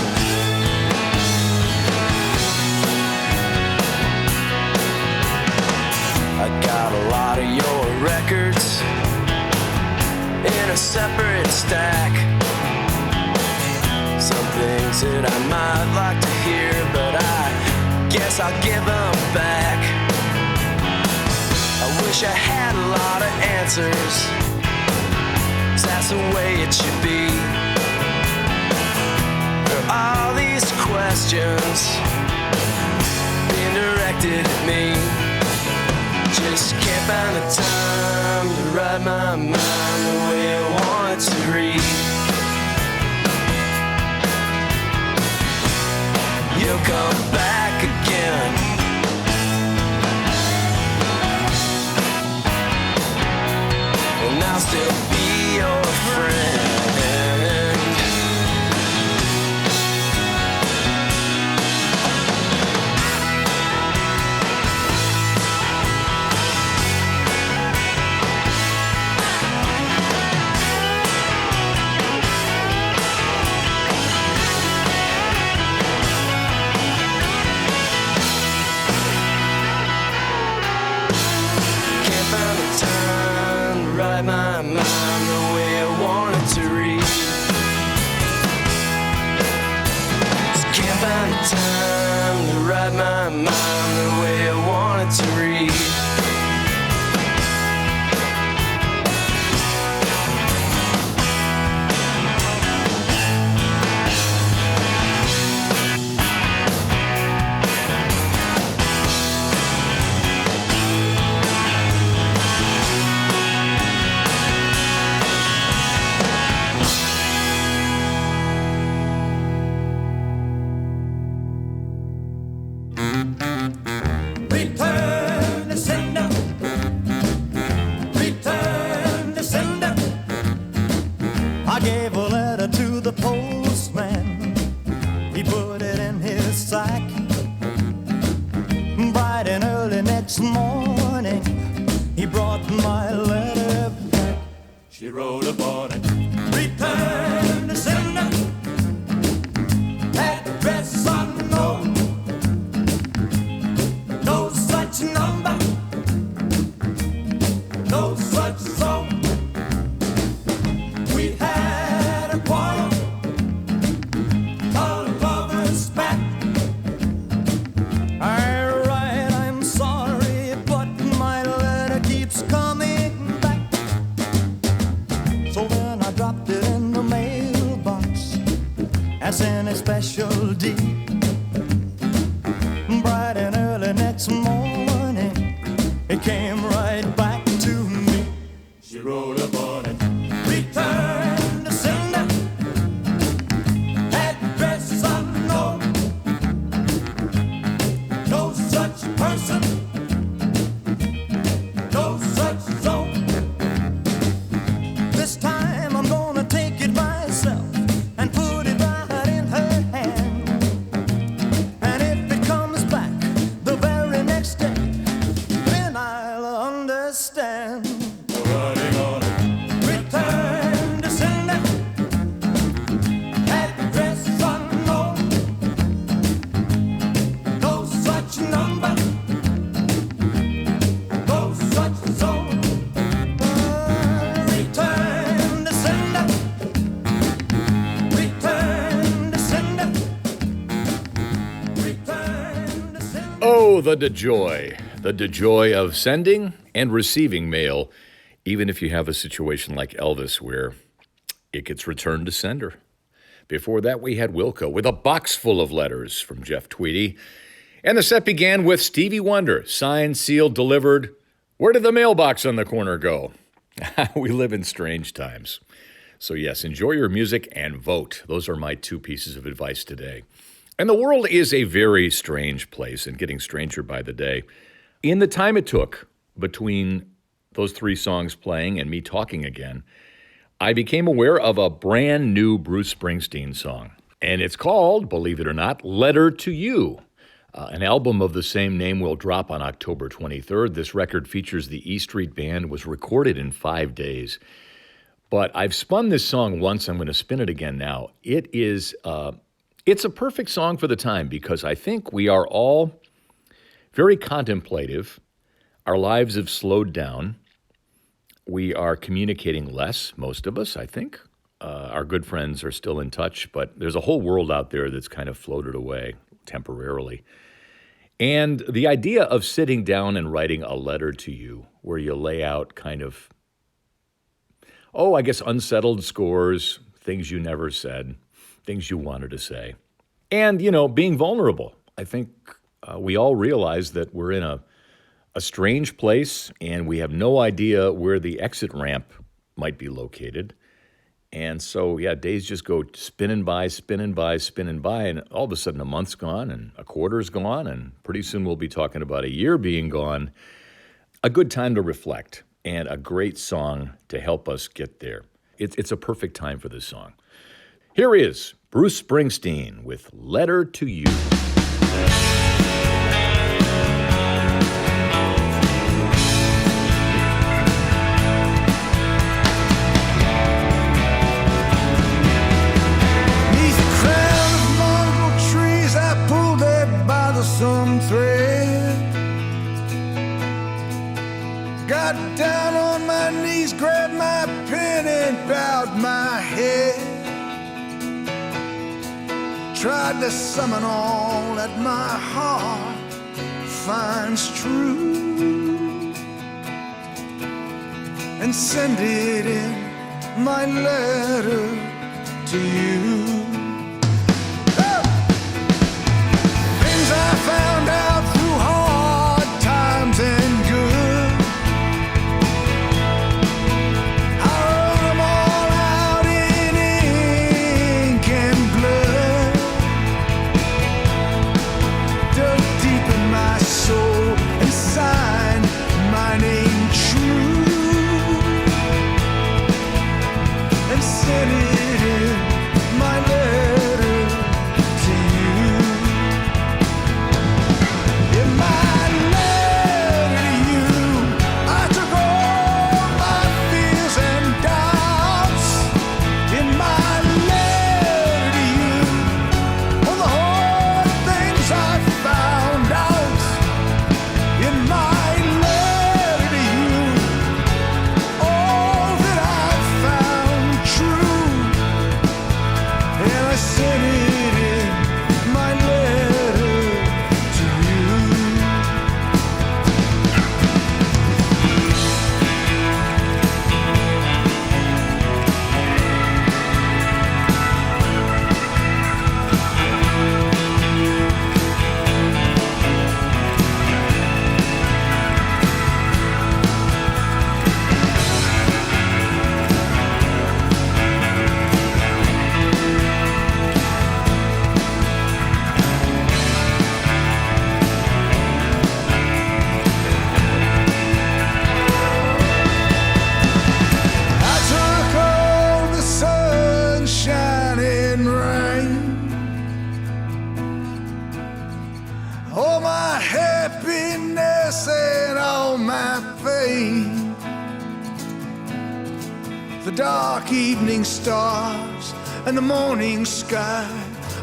I got a lot of your records in a separate stack. Some things that I might like to hear, but I guess I'll give them back. I wish I had a lot of answers, 'cause that's the way it should be. For all these questions being directed at me, just can't find the time to write my mind the way I want to read. You'll come back again, and I'll still be your friend. My mind the way I want it to read. Just can't find the time to write my mind the way I want it to read. Oh, the DeJoy of sending and receiving mail even if you have a situation like Elvis where it gets returned to sender. Before that, we had Wilco with a box full of letters from Jeff Tweedy. And the set began with Stevie Wonder, signed, sealed, delivered. Where did the mailbox on the corner go? We live in strange times. So yes, enjoy your music and vote. Those are my two pieces of advice today. And the world is a very strange place and getting stranger by the day. In the time it took between those three songs playing and me talking again, I became aware of a brand new Bruce Springsteen song. And it's called, believe it or not, Letter to You. An album of the same name will drop on October 23rd. This record features the E Street Band, was recorded in 5 days. But I've spun this song once. I'm going to spin it again now. It's a perfect song for the time because I think we are all very contemplative. Our lives have slowed down. We are communicating less, most of us, I think. Our good friends are still in touch, but there's a whole world out there that's kind of floated away temporarily. And the idea of sitting down and writing a letter to you where you lay out kind of, I guess unsettled scores, things you never said, things you wanted to say. And, being vulnerable. I think we all realize that we're in a strange place and we have no idea where the exit ramp might be located. And so, days just go spinning by, and all of a sudden a month's gone and a quarter's gone, and pretty soon we'll be talking about a year being gone. A good time to reflect and a great song to help us get there. It's a perfect time for this song. Here is Bruce Springsteen with Letter to You. Some thread. Got down on my knees, grabbed my pen and bowed my head. Tried to summon all that my heart finds true and send it in my letter to you. I found out through hard times and good. I wrote them all out in ink and blood. Dug deep in my soul and signed my name true and sent it in my letter to you. The dark evening stars and the morning sky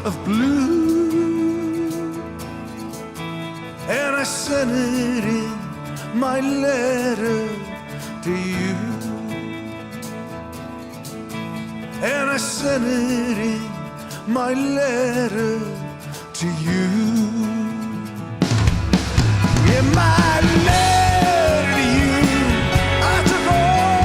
of blue, and I sent it in my letter to you, and I sent it in my letter to you. In my letter to you, I took all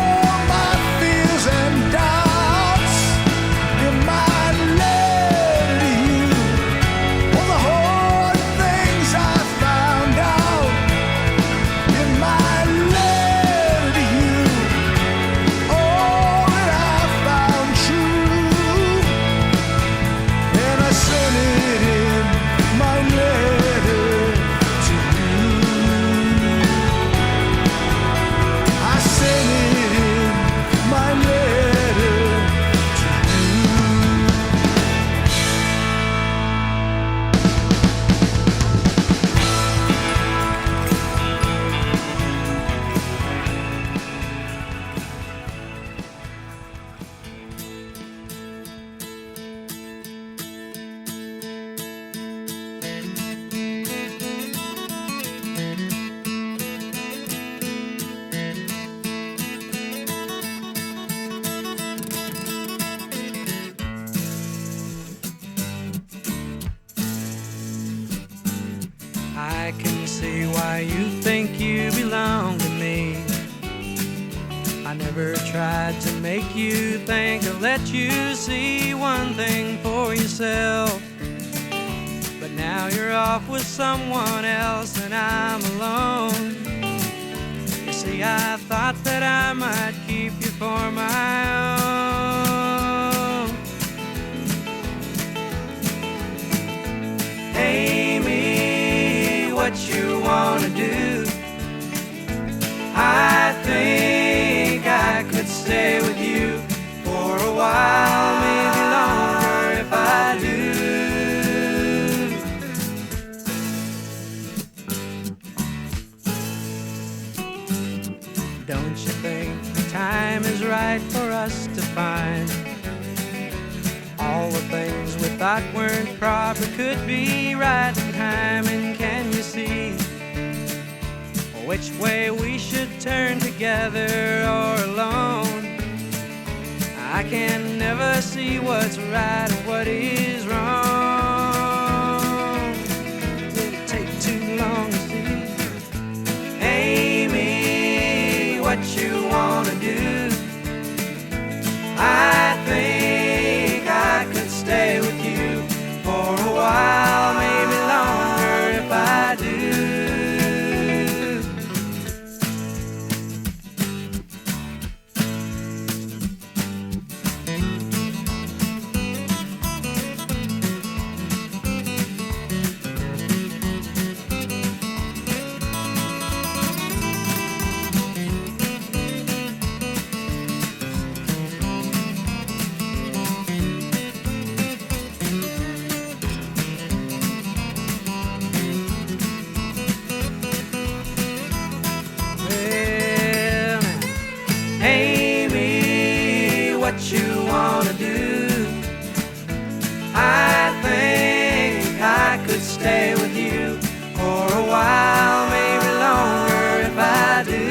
I can see why you think you belong to me. I never tried to make you think or let you see one thing for yourself. But now you're off with someone else and I'm alone. You see, I thought that I might keep you for my own. Amy, what you wanna do? I think I could stay with you for a while, maybe longer if I do. Don't you think the time is right for us to find all the things we thought weren't proper could be right in time? And can you see which way we should turn, together or alone? I can never see what's right or what is wrong. Did it take too long to see? Amy, what you wanna do? I think I could stay with you for a while, maybe longer if I do. Stay with you for a while, maybe longer if I do.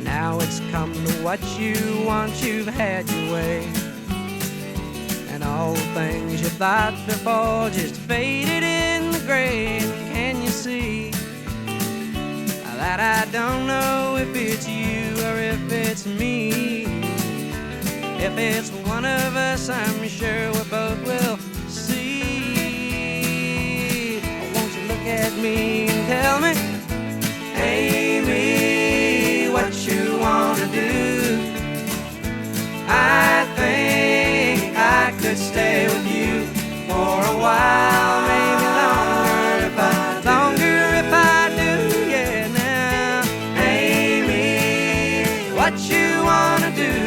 Now it's come to what you want, you've had your way, and all the things you thought before just faded in the gray. And can you see that I don't know if it's you or if it's me? If it's one of us, I'm sure we both will see. Won't you look at me and tell me, Amy, what you wanna do? I think I could stay with you for a while, maybe longer if I do, yeah. Now, Amy, what you wanna do?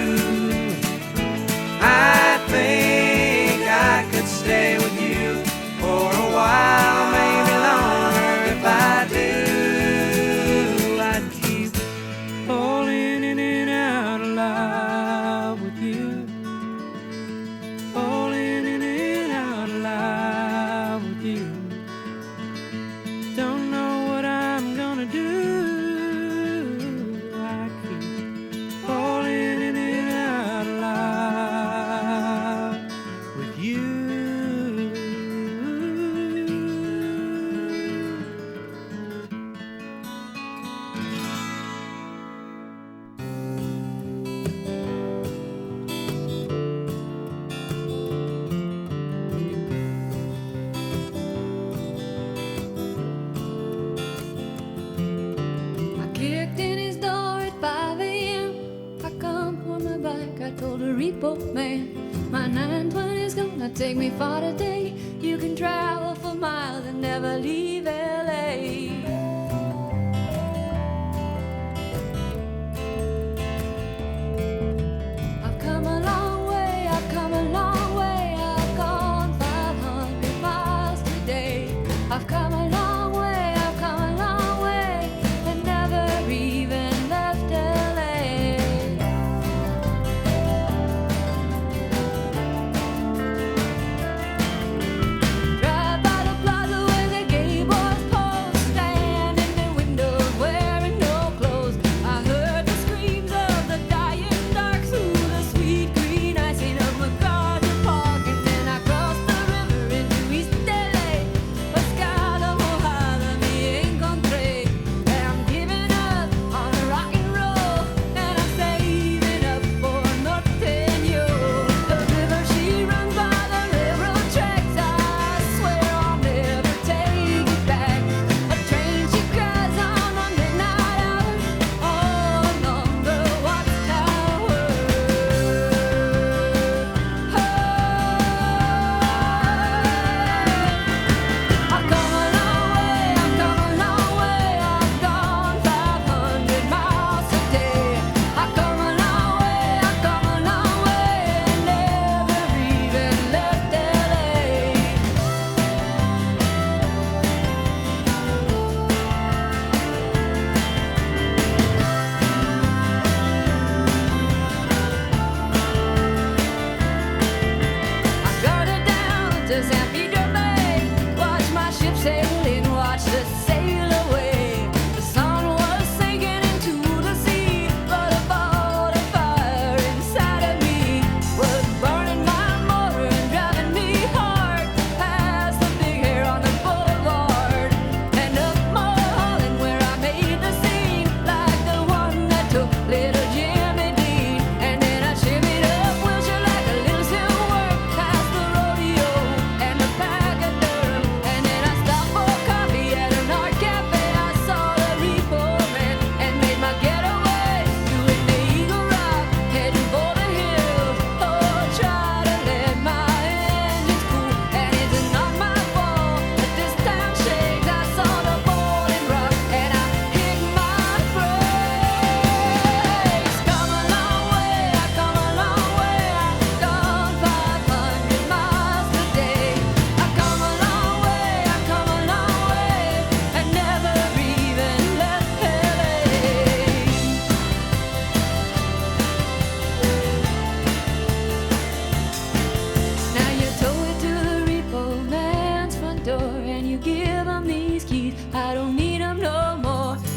I think I could stay with you for a while, maybe longer if I do. I'd keep falling in and out of love with you, falling in and out of love with you. Don't know what I'm gonna do. I keep falling in and out of love with you. I kicked in his door at 5 a.m. I come on my bike, I told the repo man, my 920's gonna take me far today. You can travel for miles and never leave LA. I've come a long way, I've come a long way. I've gone 500 miles today. I've come a long way, I've come a long way, and never even left LA. Drive by the plaza where the gay boys post stand.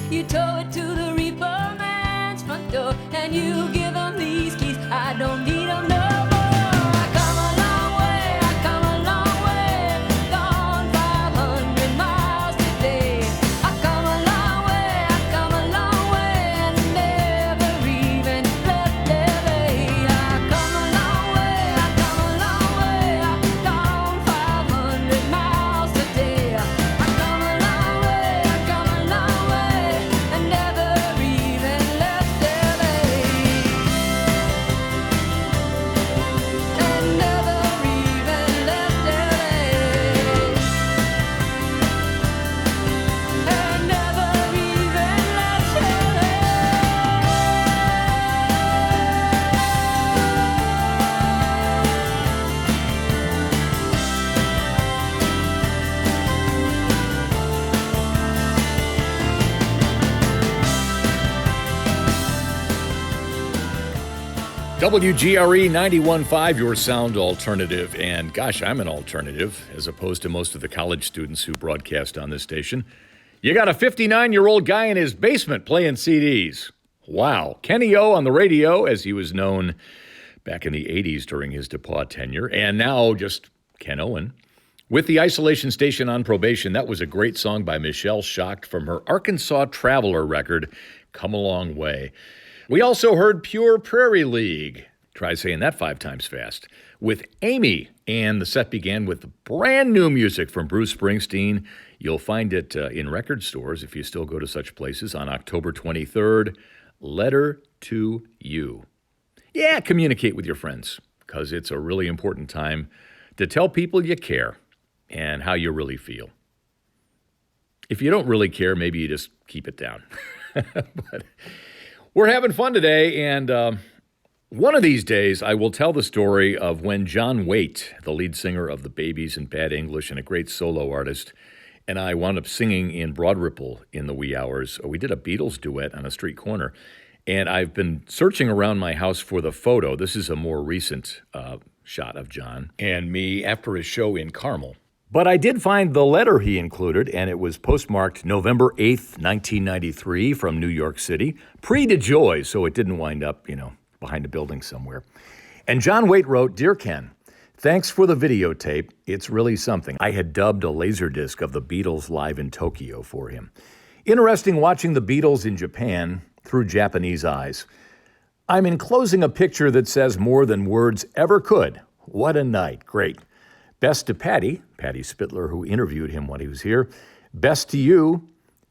You tow it to the reaper man's front door, and you give him these keys. I don't need them no more. I come a long way, I come a long way, gone 500 miles today. I come a long way, I come a long way, and never even left LA. I come a long way, I come a long way, I've gone 500 miles today. I come a long way, I come a long way, and never even left LA. And never even left LA. And never even left LA. WGRE 91.5, your sound alternative. And gosh, I'm an alternative as opposed to most of the college students who broadcast on this station. You got a 59-year-old guy in his basement playing CDs. Wow. Kenny O on the radio, as he was known back in the 80s during his DePaul tenure, and now just Ken Owen. With the isolation station on probation, that was a great song by Michelle Schacht from her Arkansas Traveler record, Come a Long Way. We also heard Pure Prairie League, try saying that 5 times fast, with Amy, and the set began with brand new music from Bruce Springsteen. You'll find it in record stores if you still go to such places on October 23rd, Letter to You. Yeah, communicate with your friends, because it's a really important time to tell people you care and how you really feel. If you don't really care, maybe you just keep it down. But we're having fun today, and one of these days I will tell the story of when John Waite, the lead singer of the Babies and Bad English and a great solo artist, and I wound up singing in Broad Ripple in the wee hours. We did a Beatles duet on a street corner, and I've been searching around my house for the photo. This is a more recent shot of John and me after his show in Carmel. But I did find the letter he included, and it was postmarked November 8th, 1993 from New York City, pre-DeJoy, so it didn't wind up, behind a building somewhere. And John Waite wrote, Dear Ken, thanks for the videotape. It's really something. I had dubbed a laserdisc of the Beatles live in Tokyo for him. Interesting watching the Beatles in Japan through Japanese eyes. I'm enclosing a picture that says more than words ever could. What a night. Great. Best to Patty Spittler, who interviewed him when he was here. Best to you,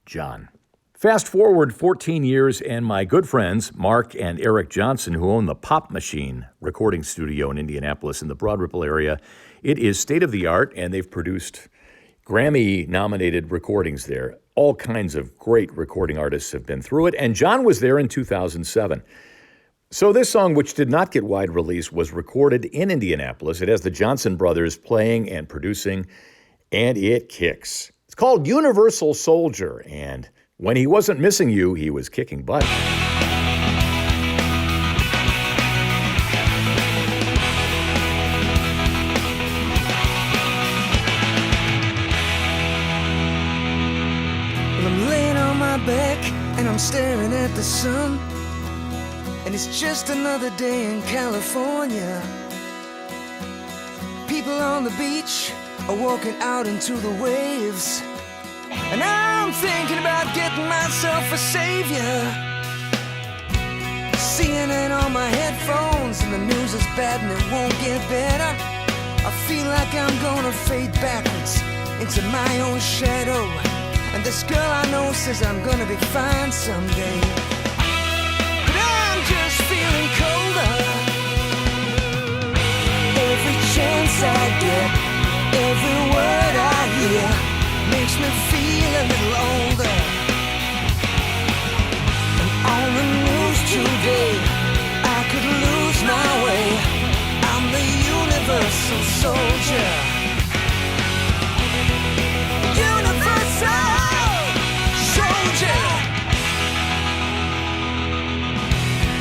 John. Fast forward 14 years, and my good friends, Mark and Eric Johnson, who own the Pop Machine recording studio in Indianapolis in the Broad Ripple area. It is state-of-the-art, and they've produced Grammy-nominated recordings there. All kinds of great recording artists have been through it, and John was there in 2007. So this song, which did not get wide release, was recorded in Indianapolis. It has the Johnson brothers playing and producing, and it kicks. It's called Universal Soldier, and when he wasn't missing you, he was kicking butt. Well, I'm laying on my back and I'm staring at the sun. And it's just another day in California. People on the beach are walking out into the waves. And I'm thinking about getting myself a savior. CNN on my headphones, and the news is bad and it won't get better. I feel like I'm gonna fade backwards into my own shadow. And this girl I know says I'm gonna be fine someday. Just feeling colder. Every chance I get, every word I hear makes me feel a little older. And on the news today, I could lose my way. I'm the universal soldier. Universal soldier.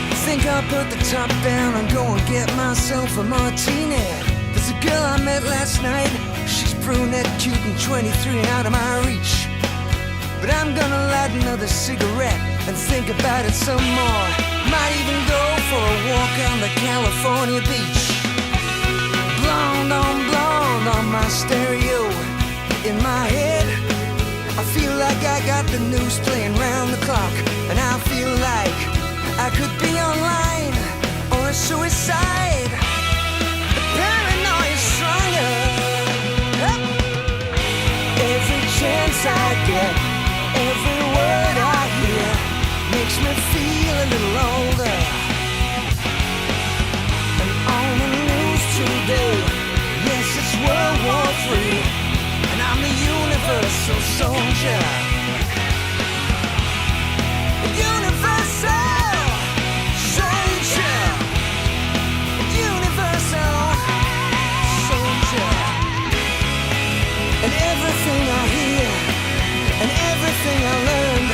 I think I'll put the top down and go and get myself a martini. There's a girl I met last night. She's brunette, cute, and 23 and out of my reach. But I'm gonna light another cigarette and think about it some more. Might even go for a walk on the California beach. Blonde on my stereo in my head. I feel like I got the news playing round the clock, and I feel like I could be online or a suicide. The paranoia's stronger. Every chance I get, every word I hear makes me feel a little older. And on the news today, yes, it's World War III, and I'm the universal soldier. Universal soldier. Universal soldier. And everything I hear and everything I learned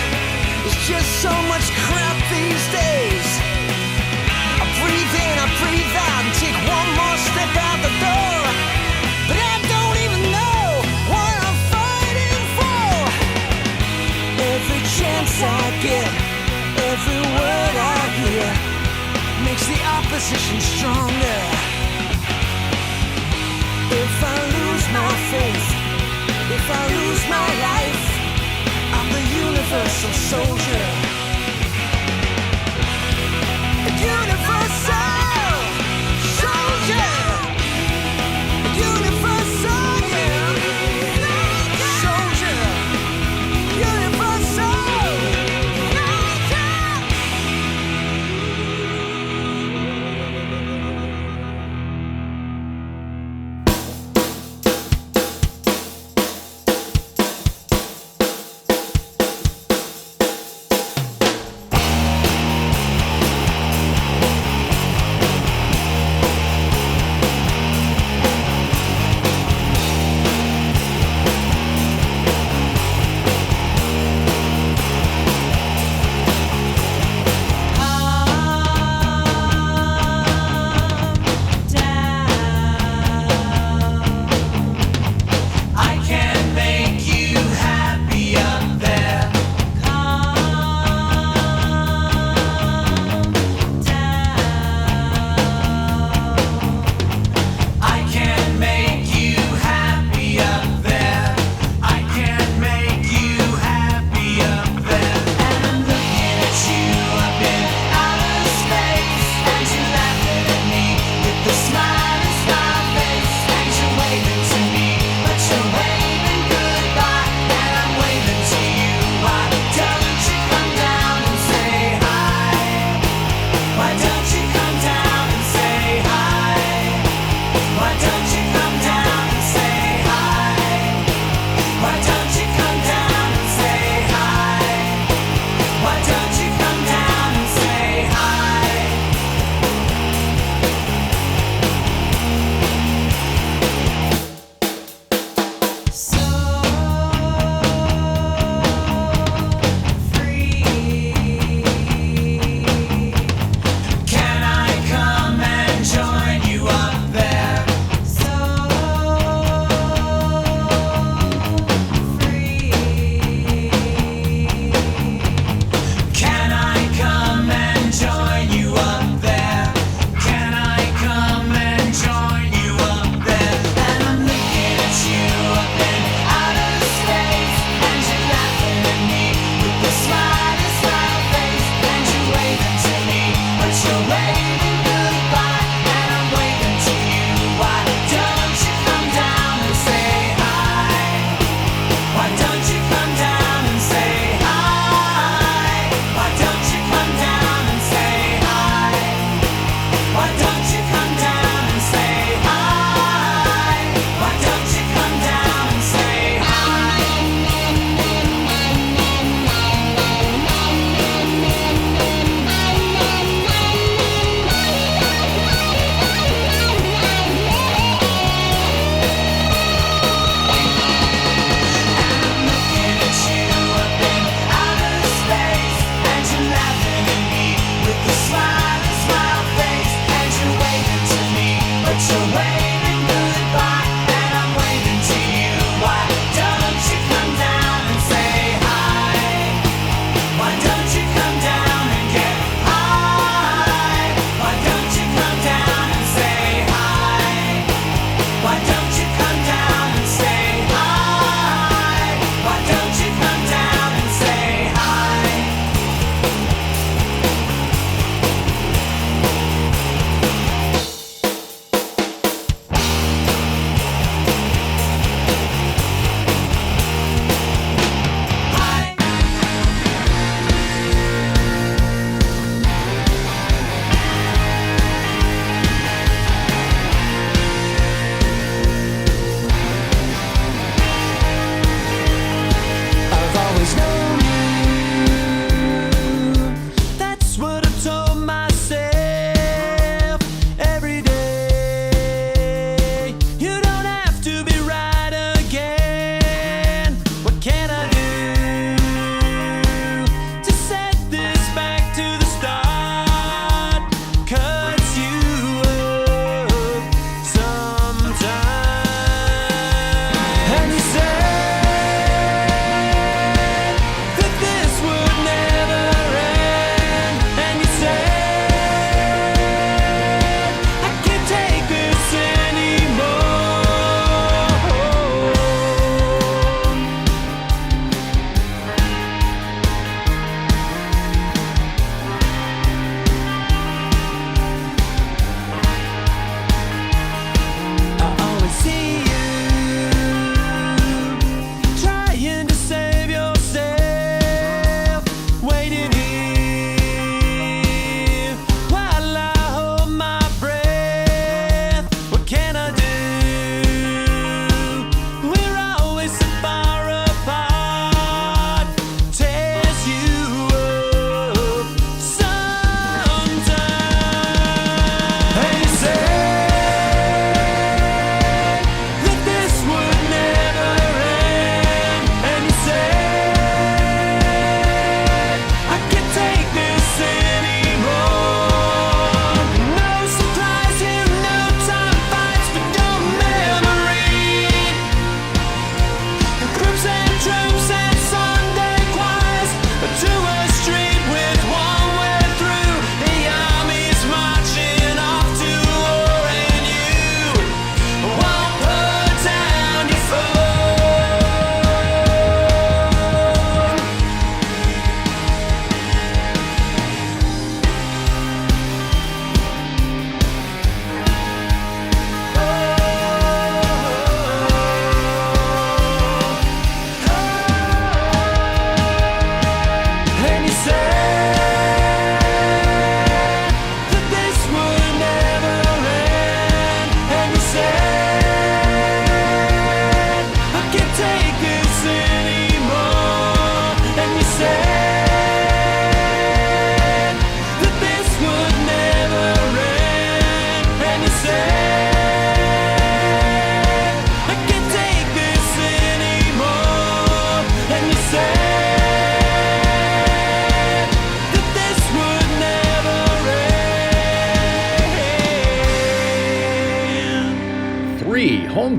is just so much crap these days. I breathe in, I breathe out, and take one more step out the door. But I don't even know what I'm fighting for. Every chance I get, every word I hear makes the opposition stronger. If I lose my faith, if I lose my life, I'm the universal soldier. Universal soldier. Universal soldier. Universal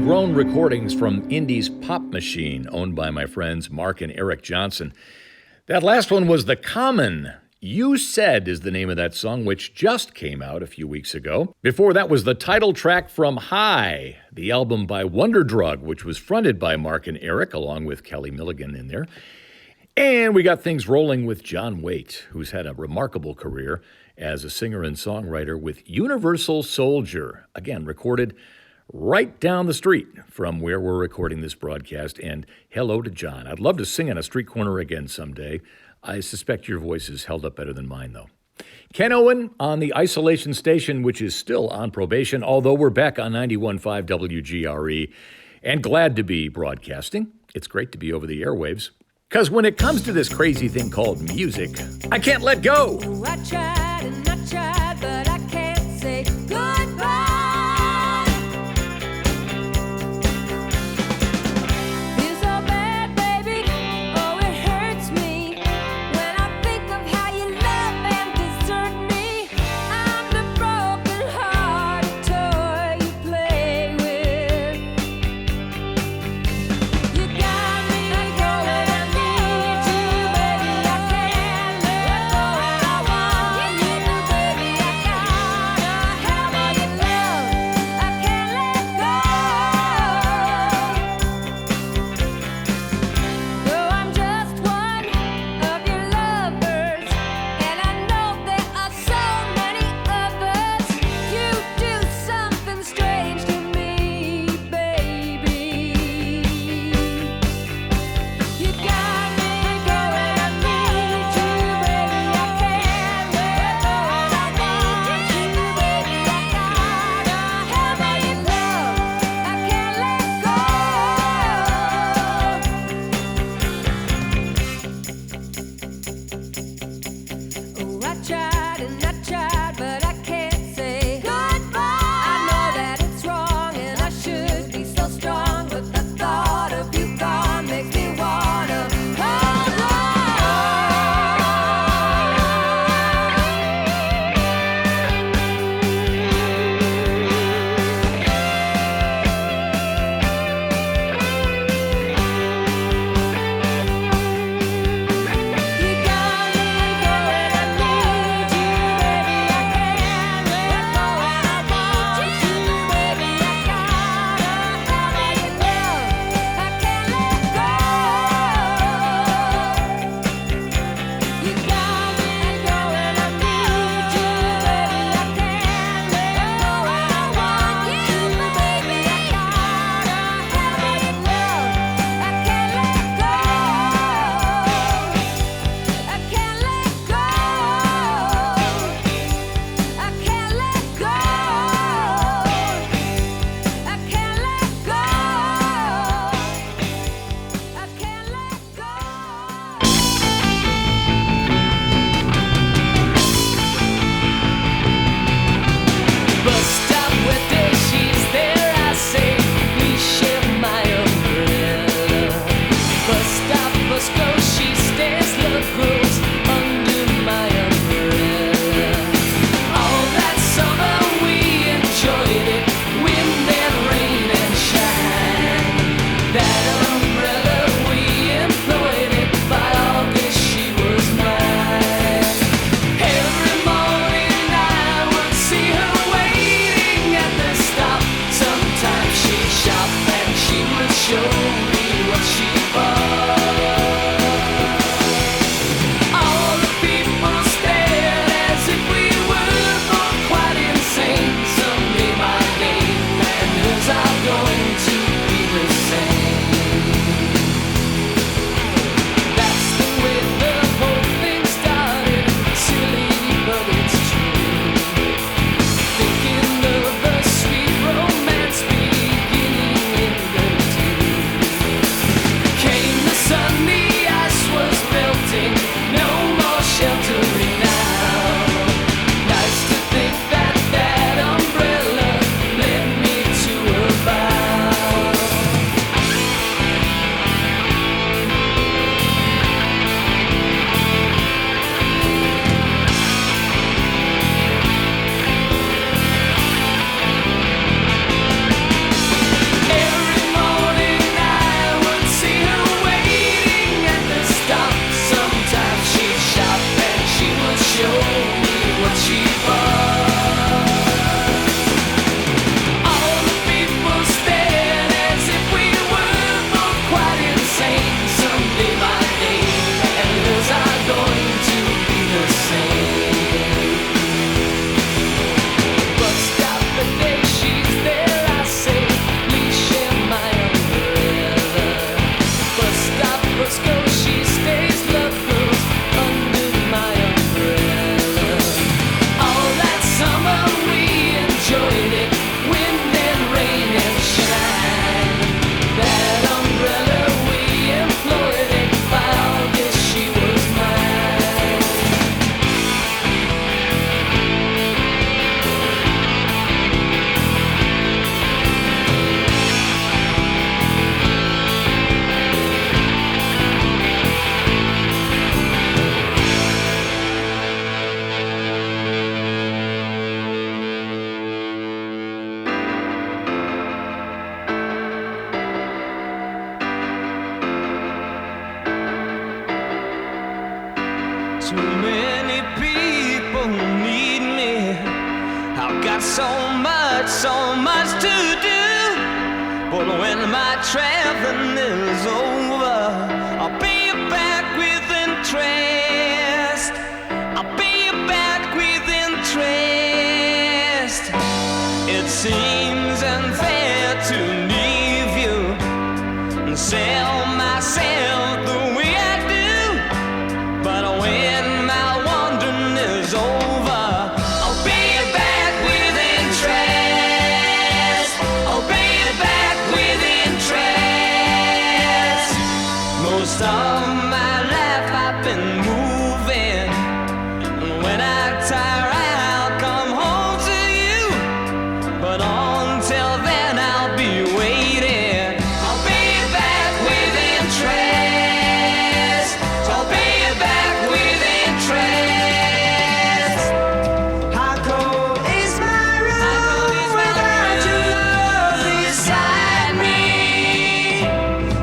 homegrown recordings from Indie's Pop Machine, owned by my friends Mark and Eric Johnson. That last one was The Common. You Said is the name of that song, which just came out a few weeks ago. Before that was the title track from High, the album by Wonder Drug, which was fronted by Mark and Eric, along with Kelly Milligan in there. And we got things rolling with John Waite, who's had a remarkable career as a singer and songwriter with Universal Soldier, again, recorded right down the street from where we're recording this broadcast. And hello to John. I'd love to sing on a street corner again someday. I suspect your voice is held up better than mine, though. Ken Owen on the Isolation Station, which is still on probation, although we're back on 91.5 WGRE, and glad to be broadcasting. It's great to be over the airwaves. Because when it comes to this crazy thing called music, I can't let go. I tried and I tried, but I can't say goodbye. Feel so bad, baby. Oh, it hurts me when I think of how you love and desert me. I'm the broken-hearted toy you play with. You got me going, I need you, baby. I can't let go, and I want you, baby. I gotta have all your love. I can't let go. Though I'm just one of your lovers, and I know there are so many others, you do something strange to me, baby. You got me going, I need you, baby. I can't let go, and I want you, baby. I gotta have all your love. I can't let go. Oh, I tried and I tried, but I can't say goodbye. I know that it's wrong and I should be so strong, but the thought of you gone makes me wanna hold on. You got me going, I need you, people need me. I've got so much to do. But when my traveling is over, I'll pay you back with interest. I'll pay you back with interest. It seems unfair to leave you and sell myself the way I do. But when my wandering is over, I'll pay you back with interest. I'll pay you back with interest. Most of my life I've been moving, and when I tire I'll come home to you. But until then I'll be waiting. I'll pay you back with interest. I'll pay you back with interest. How cold is my room without your love beside me?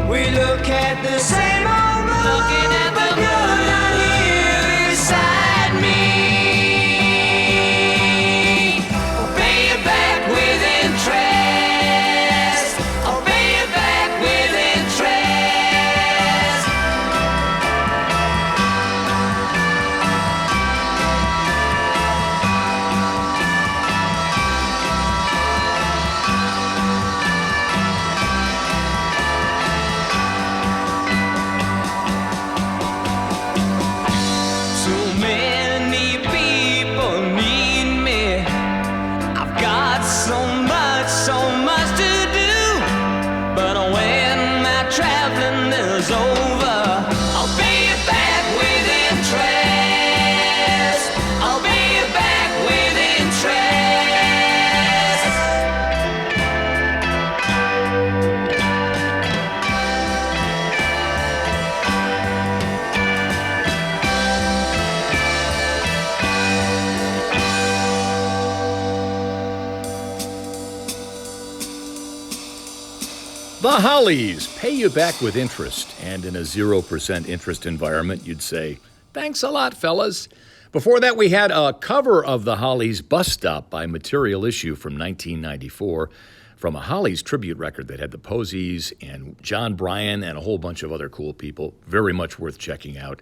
We look at the same old moon, but you're not here beside me. I'll pay you back with interest. I'll pay you back with interest. So many people need me. I've got so much to do. But when my traveling is over, I'll pay you back with interest. I'll pay you back with interest. The Hollies, pay you back with interest. And in a 0% interest environment, you'd say, thanks a lot, fellas. Before that, we had a cover of the Hollies' Bus Stop by Material Issue from 1994 from a Hollies tribute record that had the Posies and John Bryan and a whole bunch of other cool people. Very much worth checking out.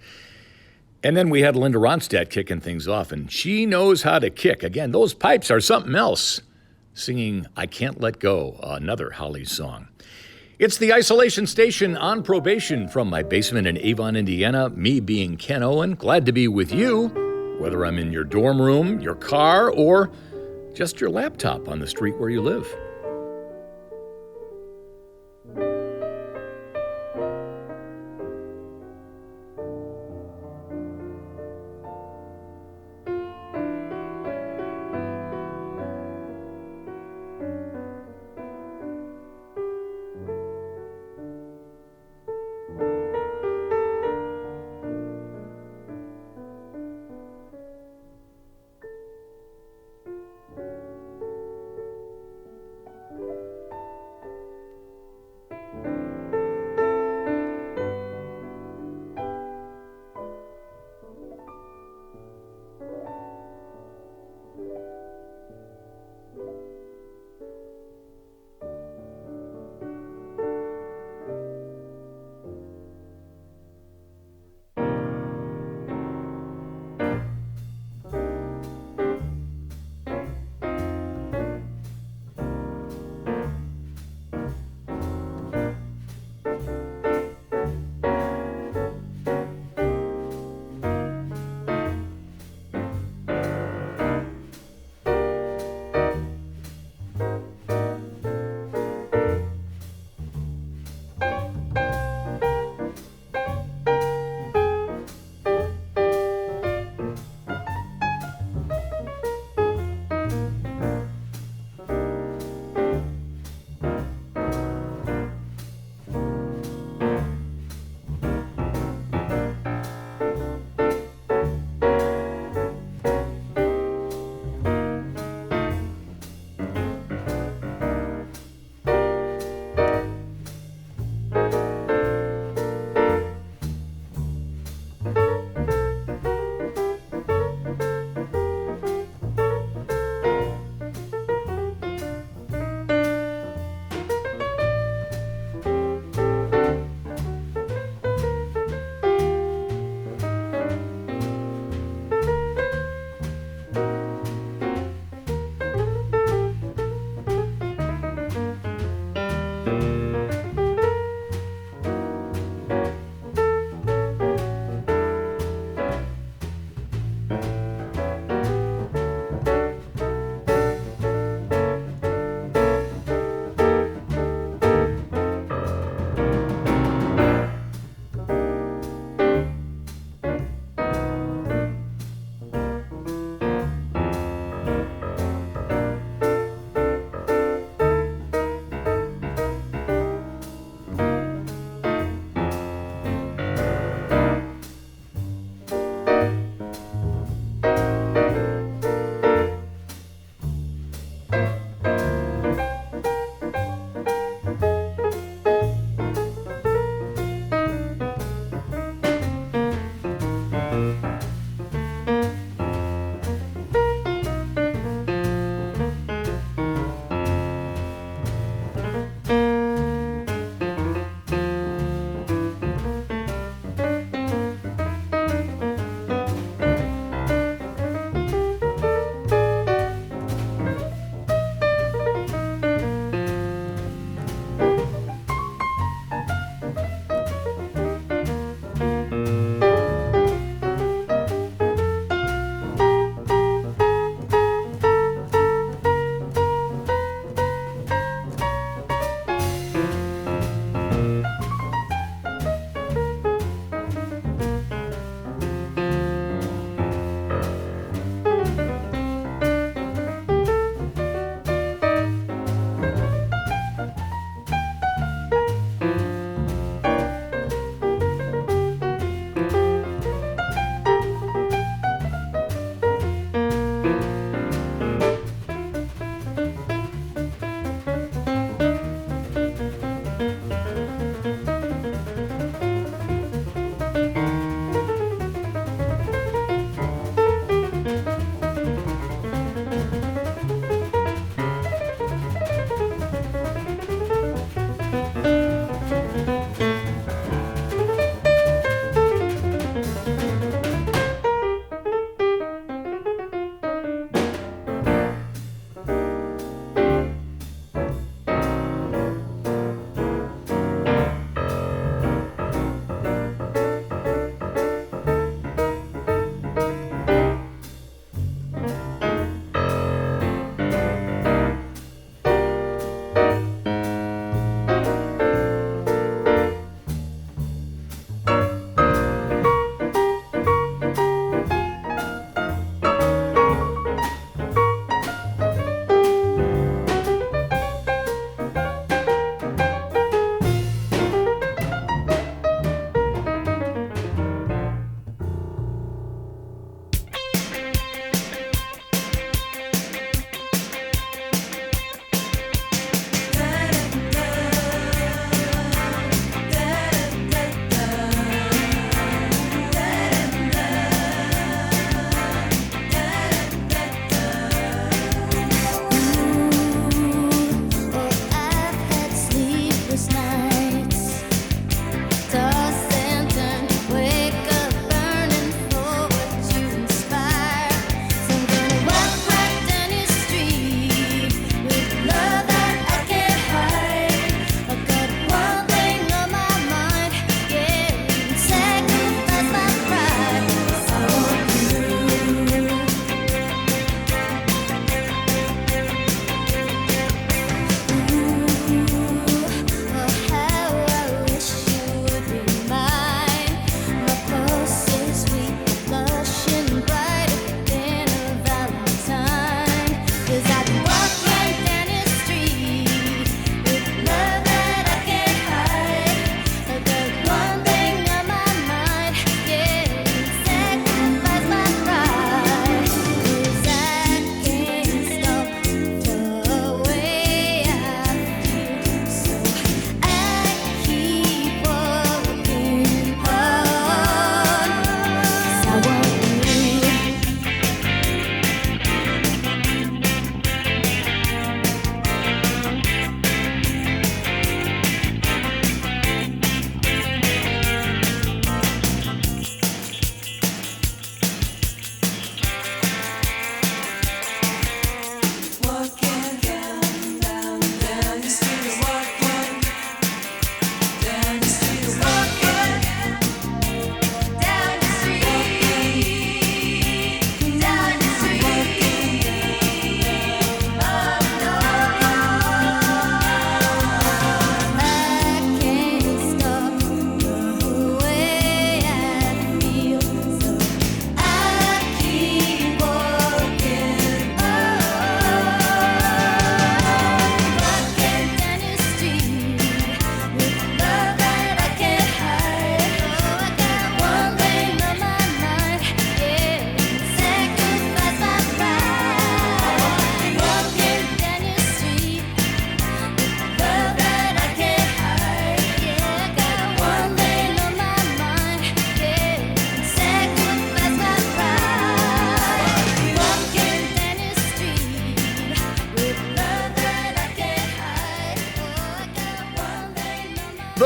And then we had Linda Ronstadt kicking things off, and she knows how to kick. Again, those pipes are something else. Singing I Can't Let Go, another Hollies song. It's the Isolation Station on Probation from my basement in Avon, Indiana. Me being Ken Owen, glad to be with you, whether I'm in your dorm room, your car, or just your laptop on the street where you live.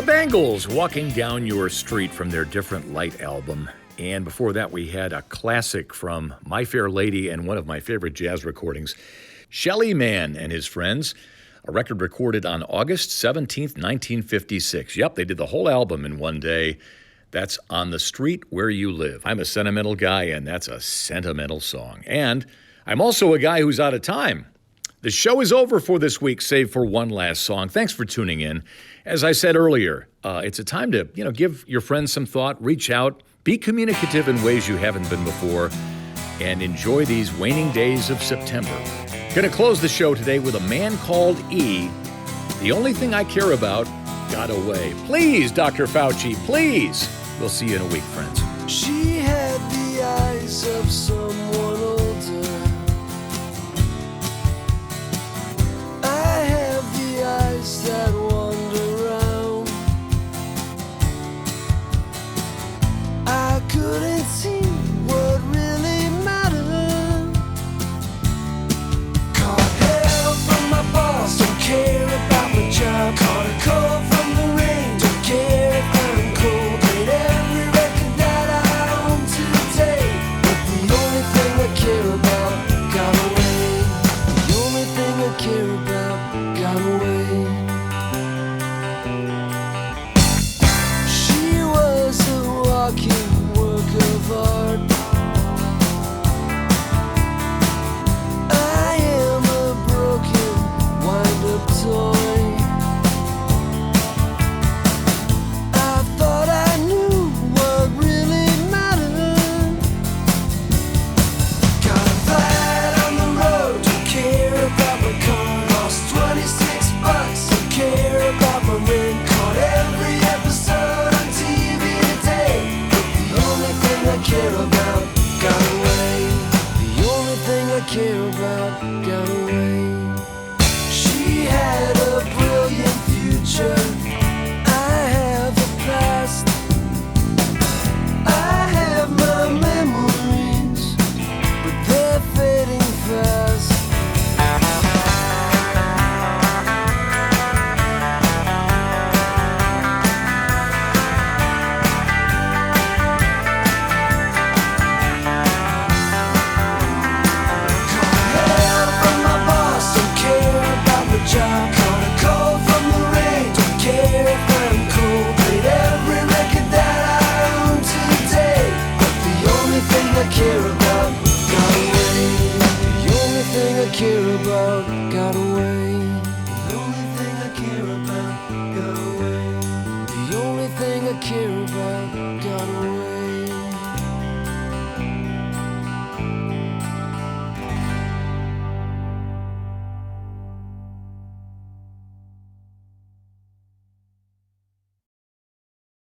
the Bangles, Walking Down Your Street from their Different Light album. And before that, we had a classic from My Fair Lady and one of my favorite jazz recordings, Shelly Manne and His Friends, a record recorded on August 17th, 1956. Yep, they did the whole album in one day. That's On the Street Where You Live. I'm a sentimental guy, and that's a sentimental song. And I'm also a guy who's out of time. The show is over for this week, save for one last song. Thanks for tuning in. As I said earlier, it's a time to, give your friends some thought, reach out, be communicative in ways you haven't been before, and enjoy these waning days of September. Going to close the show today with a man called E. The only thing I care about got away. Please, Dr. Fauci, please. We'll see you in a week, friends. She had the eyes of someone older. I have the eyes that wander around. I couldn't see what really mattered. Caught hell from my boss, don't care about my job. Caught a cold from the rain, don't care if I'm cold. Played every record that I own today, but the only thing I care about got away. The only thing I care about got away. She was a walking work of art. I am a broken, wind-up toy. I thought I knew what really mattered. Got a flat on the road, don't care about my car. Lost 26 bucks, don't care about my rent. Caught every episode on TV today, but the only thing I care about got away. The only thing I care about got away.